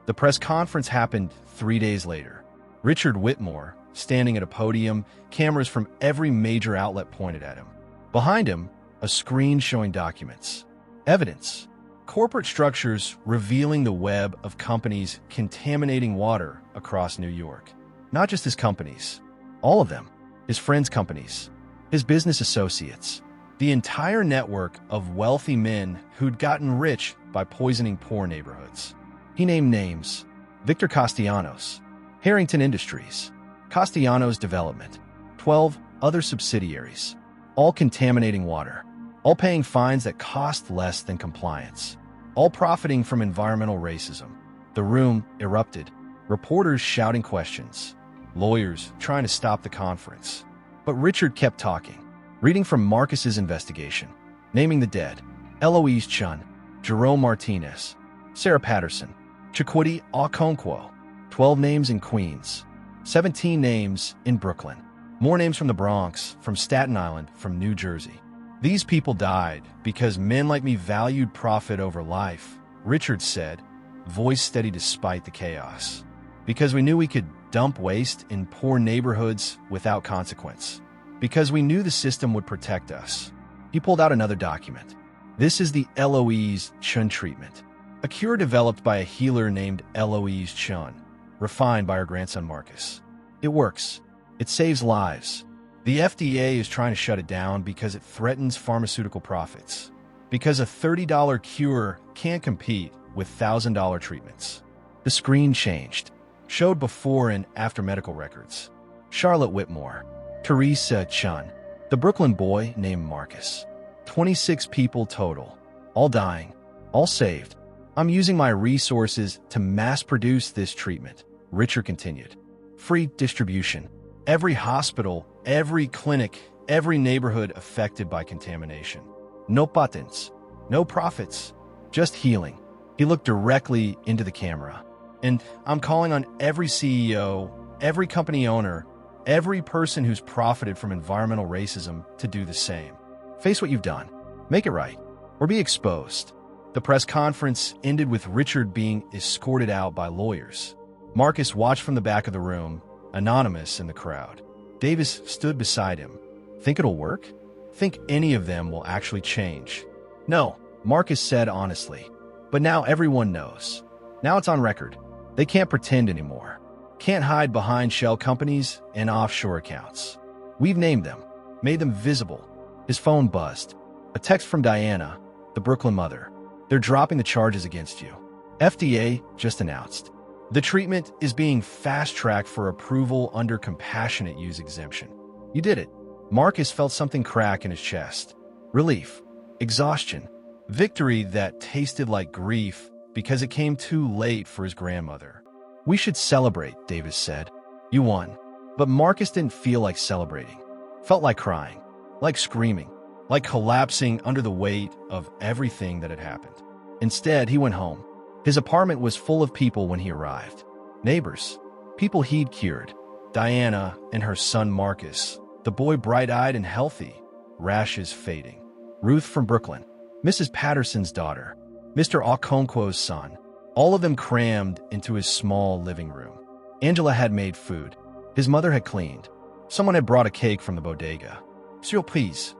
The press conference happened 3 days later. Richard Whitmore, standing at a podium, cameras from every major outlet pointed at him. Behind him, a screen showing documents. Evidence. Corporate structures revealing the web of companies contaminating water across New York. Not just his companies. All of them. His friends' companies. His business associates. The entire network of wealthy men who'd gotten rich by poisoning poor neighborhoods. He named names. Victor Castellanos. Harrington Industries. Castellanos Development. 12 other subsidiaries. All contaminating water. All paying fines that cost less than compliance. All profiting from environmental racism. The room erupted. Reporters shouting questions. Lawyers trying to stop the conference. But Richard kept talking, reading from Marcus's investigation, naming the dead. Eloise Chun, Jerome Martinez, Sarah Patterson, Chikwudi Okonkwo. 12 names in Queens. 17 names in Brooklyn. More names from the Bronx, from Staten Island, from New Jersey. These people died because men like me valued profit over life, Richard said, voice steady despite the chaos. Because we knew we could dump waste in poor neighborhoods without consequence. Because we knew the system would protect us. He pulled out another document. This is the Eloise Chun treatment. A cure developed by a healer named Eloise Chun, refined by her grandson Marcus. It works. It saves lives. The FDA is trying to shut it down because it threatens pharmaceutical profits. Because a $30 cure can't compete with $1,000 treatments. The screen changed. Showed before and after medical records. Charlotte Whitmore. Teresa Chun. The Brooklyn boy named Marcus. 26 people total. All dying. All saved. I'm using my resources to mass-produce this treatment, Richard continued. Free distribution. Every hospital, every clinic, every neighborhood affected by contamination. No patents, no profits, just healing. He looked directly into the camera. And I'm calling on every CEO, every company owner, every person who's profited from environmental racism to do the same. Face what you've done. Make it right. Or be exposed. The press conference ended with Richard being escorted out by lawyers. Marcus watched from the back of the room, anonymous in the crowd. Davis stood beside him. Think it'll work? Think any of them will actually change? No, Marcus said honestly. But now everyone knows. Now it's on record. They can't pretend anymore. Can't hide behind shell companies and offshore accounts. We've named them, made them visible. His phone buzzed. A text from Diana, the Brooklyn mother. They're dropping the charges against you. FDA just announced. The treatment is being fast-tracked for approval under compassionate use exemption. You did it. Marcus felt something crack in his chest. Relief. Exhaustion. Victory that tasted like grief because it came too late for his grandmother. We should celebrate, Davis said. You won. But Marcus didn't feel like celebrating. Felt like crying. Like screaming. Like collapsing under the weight of everything that had happened. Instead, he went home. His apartment was full of people when he arrived. Neighbors. People he'd cured. Diana and her son Marcus. The boy bright-eyed and healthy. Rashes fading. Ruth from Brooklyn. Mrs. Patterson's daughter. Mr. Okonkwo's son. All of them crammed into his small living room. Angela had made food. His mother had cleaned. Someone had brought a cake from the bodega. Surprise.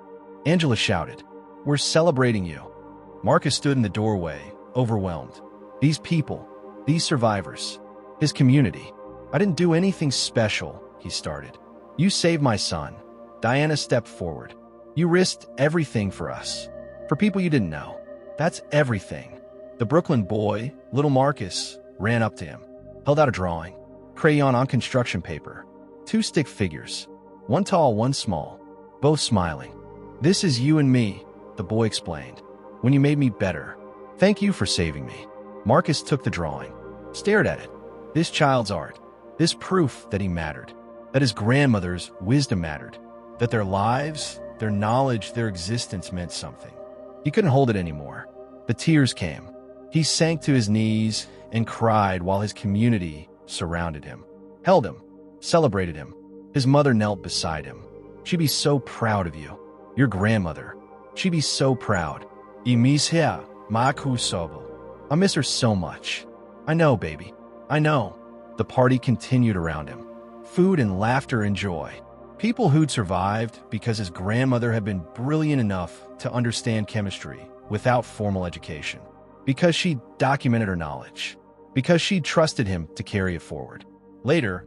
Angela shouted. We're celebrating you. Marcus stood in the doorway, overwhelmed. These people, these survivors, his community. I didn't do anything special, he started. You saved my son. Diana stepped forward. You risked everything for us. For people you didn't know. That's everything. The Brooklyn boy, little Marcus, ran up to him, held out a drawing. Crayon on construction paper. 2 stick figures. One tall, one small. Both smiling. This is you and me. the boy explained. "When you made me better. Thank you for saving me." Marcus took the drawing, stared at it. This child's art. This proof that he mattered. That his grandmother's wisdom mattered. That their lives, their knowledge, their existence meant something. He couldn't hold it anymore. The tears came. He sank to his knees and cried while his community surrounded him, held him, celebrated him. His mother knelt beside him. "She'd be so proud of you. Your grandmother. She'd be so proud. I miss her, Miraculous. I miss her so much." "I know, baby. I know." The party continued around him. Food and laughter and joy. People who'd survived because his grandmother had been brilliant enough to understand chemistry without formal education. Because she documented her knowledge. Because she trusted him to carry it forward. Later,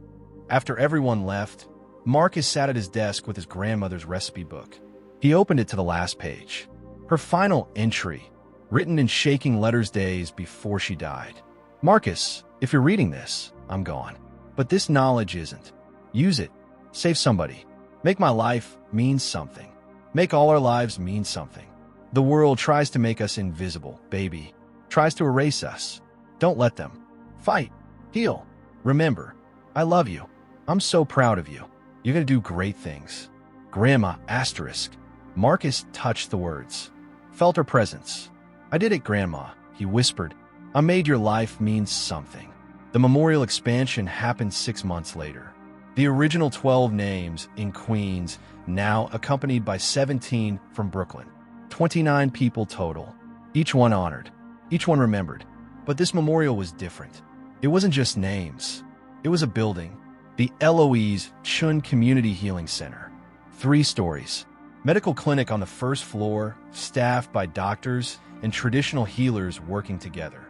after everyone left, Marcus sat at his desk with his grandmother's recipe book. He opened it to the last page. Her final entry, written in shaking letters days before she died. "Marcus, if you're reading this, I'm gone. But this knowledge isn't. Use it. Save somebody. Make my life mean something. Make all our lives mean something. The world tries to make us invisible, baby. Tries to erase us. Don't let them. Fight. Heal. Remember, I love you. I'm so proud of you. You're going to do great things. Grandma, asterisk." Marcus touched the words. Felt her presence. "I did it, Grandma," he whispered. "I made your life mean something." The memorial expansion happened 6 months later. The original 12 names in Queens, now accompanied by 17 from Brooklyn. 29 people total. Each one honored. Each one remembered. But this memorial was different. It wasn't just names. It was a building. The Eloise Chun Community Healing Center. 3 stories. Medical clinic on the first floor, staffed by doctors and traditional healers working together.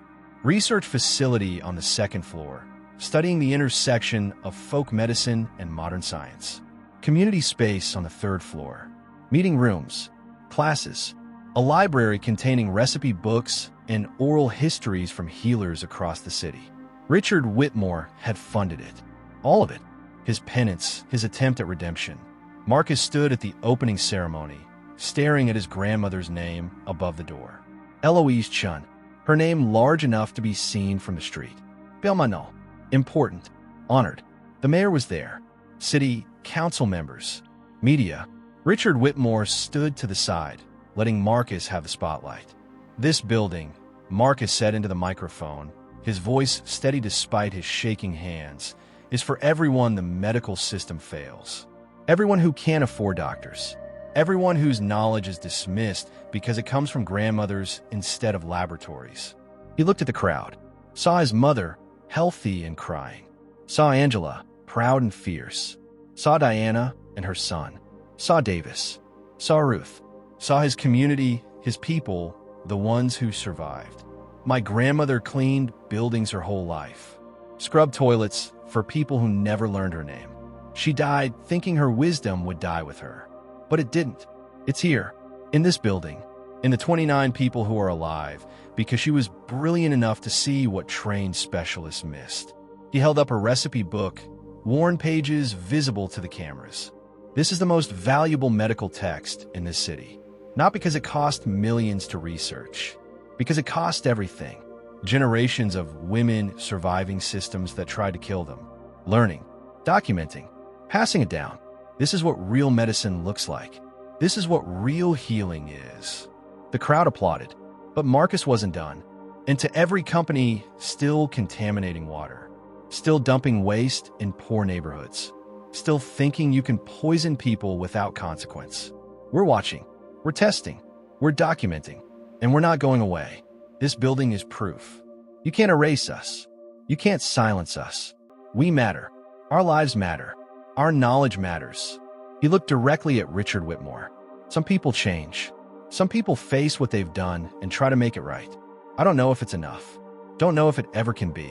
Research facility on the second floor, studying the intersection of folk medicine and modern science. Community space on the third floor. Meeting rooms, classes, a library containing recipe books and oral histories from healers across the city. Richard Whitmore had funded it. All of it. His penance, his attempt at redemption. Marcus stood at the opening ceremony, staring at his grandmother's name above the door. Eloise Chun. Her name large enough to be seen from the street. Billionaire. Important. Honored. The mayor was there. City council members. Media. Richard Whitmore stood to the side, letting Marcus have the spotlight. "This building," Marcus said into the microphone, his voice steady despite his shaking hands, "is for everyone the medical system fails. Everyone who can't afford doctors. Everyone whose knowledge is dismissed because it comes from grandmothers instead of laboratories." He looked at the crowd, saw his mother, healthy and crying, saw Angela, proud and fierce, saw Diana and her son, saw Davis, saw Ruth, saw his community, his people, the ones who survived. My grandmother cleaned buildings her whole life, scrubbed toilets for people who never learned her name. She died thinking her wisdom would die with her. But it didn't. It's here, in this building, in the 29 people who are alive, because she was brilliant enough to see what trained specialists missed. He held up a recipe book, worn pages visible to the cameras. "This is the most valuable medical text in this city. Not because it cost millions to research, because it cost everything. Generations of women surviving systems that tried to kill them. Learning, documenting, passing it down. This is what real medicine looks like. This is what real healing is." The crowd applauded, but Marcus wasn't done. And to every company still contaminating water, still dumping waste in poor neighborhoods, still thinking you can poison people without consequence. We're watching, we're testing, we're documenting, and we're not going away. This building is proof. You can't erase us. You can't silence us. We matter. Our lives matter. Our knowledge matters. He looked directly at Richard Whitmore. Some people change. Some people face what they've done and try to make it right. I don't know if it's enough. Don't know if it ever can be.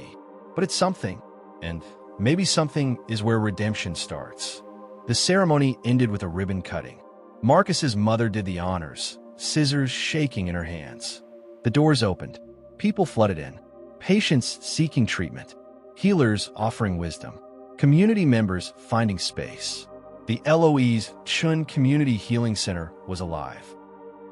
But it's something. And maybe something is where redemption starts. The ceremony ended with a ribbon cutting. Marcus's mother did the honors, scissors shaking in her hands. The doors opened. People flooded in. Patients seeking treatment. Healers offering wisdom. Community members finding space. The Eloise Chun Community Healing Center was alive.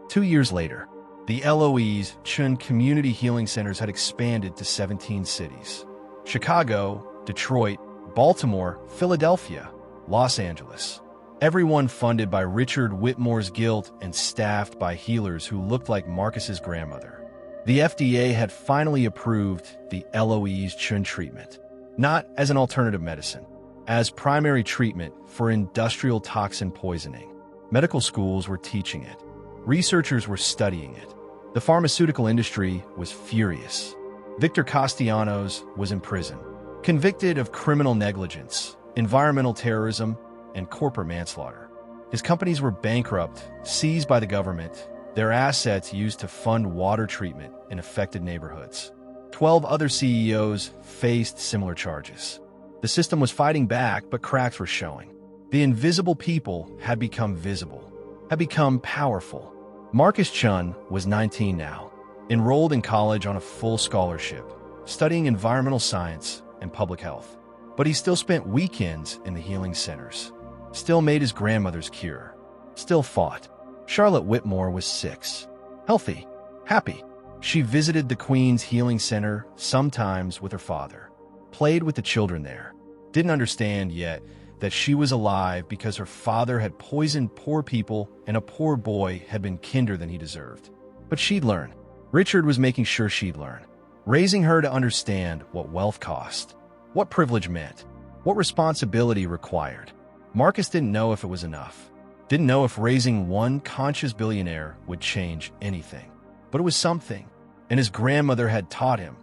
2 years later, the Eloise Chun Community Healing Centers had expanded to 17 cities: Chicago, Detroit, Baltimore, Philadelphia, Los Angeles. Everyone funded by Richard Whitmore's guilt and staffed by healers who looked like Marcus's grandmother. The FDA had finally approved the Eloise Chun treatment, not as an alternative medicine, as primary treatment for industrial toxin poisoning. Medical schools were teaching it. Researchers were studying it. The pharmaceutical industry was furious. Victor Castellanos was in prison, convicted of criminal negligence, environmental terrorism, and corporate manslaughter. His companies were bankrupt, seized by the government, their assets used to fund water treatment in affected neighborhoods. 12 other CEOs faced similar charges. The system was fighting back, but cracks were showing. The invisible people had become visible, had become powerful. Marcus Chun was 19 now, enrolled in college on a full scholarship, studying environmental science and public health. But he still spent weekends in the healing centers, still made his grandmother's cure, still fought. Charlotte Whitmore was 6, healthy, happy. She visited the Queen's Healing Center sometimes with her father, played with the children there, didn't understand yet that she was alive because her father had poisoned poor people and a poor boy had been kinder than he deserved. But she'd learn. Richard was making sure she'd learn, raising her to understand what wealth cost, what privilege meant, what responsibility required. Marcus didn't know if it was enough, didn't know if raising one conscious billionaire would change anything. But it was something, and his grandmother had taught him.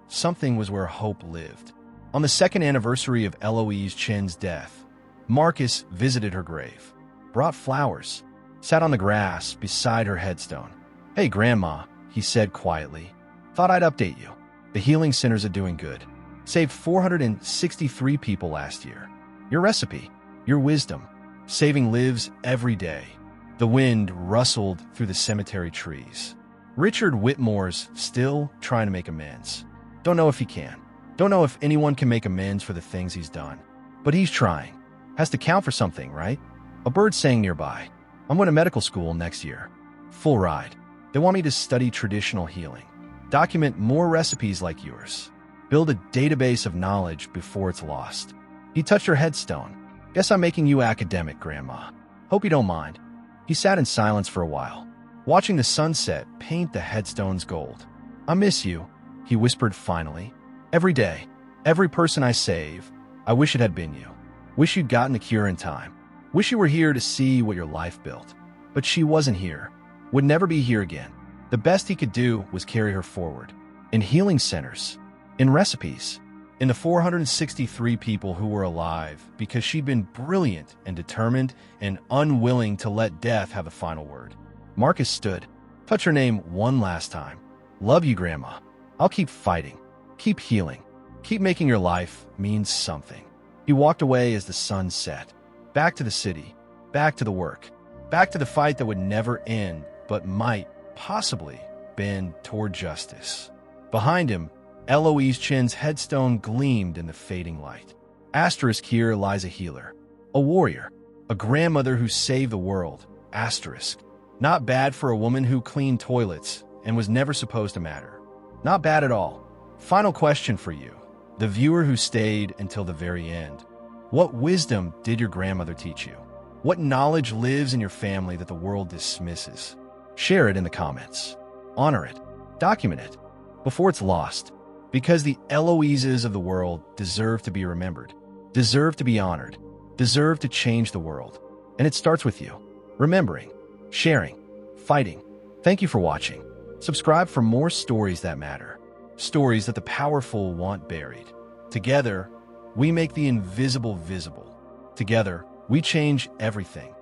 Something was where hope lived. On the second anniversary of Eloise Chen's death, Marcus visited her grave, brought flowers, sat on the grass beside her headstone. "Hey, Grandma," he said quietly. "Thought I'd update you. The healing centers are doing good. Saved 463 people last year. Your recipe, your wisdom, saving lives every day." The wind rustled through the cemetery trees. Richard Whitmore's still trying to make amends. Don't know if he can. Don't know if anyone can make amends for the things he's done. But he's trying. Has to count for something, right? A bird sang nearby. "I'm going to medical school next year. Full ride. They want me to study traditional healing. Document more recipes like yours. Build a database of knowledge before it's lost." He touched her headstone. "Guess I'm making you academic, Grandma. Hope you don't mind." He sat in silence for a while, watching the sunset paint the headstones gold. "I miss you," he whispered finally. "Every day, every person I save, I wish it had been you. Wish you'd gotten the cure in time. Wish you were here to see what your life built." But she wasn't here, would never be here again. The best he could do was carry her forward. In healing centers, in recipes, in the 463 people who were alive because she'd been brilliant and determined and unwilling to let death have the final word. Marcus stood, touched her name one last time. "Love you, Grandma. I'll keep fighting. Keep healing. Keep making your life mean something." He walked away as the sun set. Back to the city. Back to the work. Back to the fight that would never end, but might, possibly, bend toward justice. Behind him, Eloise Chen's headstone gleamed in the fading light. Asterisk, here lies a healer. A warrior. A grandmother who saved the world. Asterisk. Not bad for a woman who cleaned toilets and was never supposed to matter. Not bad at all. Final question for you, the viewer who stayed until the very end. What wisdom did your grandmother teach you? What knowledge lives in your family that the world dismisses? Share it in the comments. Honor it. Document it before it's lost. Because the Eloises of the world deserve to be remembered, deserve to be honored, deserve to change the world. And it starts with you. Remembering, sharing, fighting. Thank you for watching. Subscribe for more stories that matter. Stories that the powerful want buried. Together, we make the invisible visible. Together, we change everything.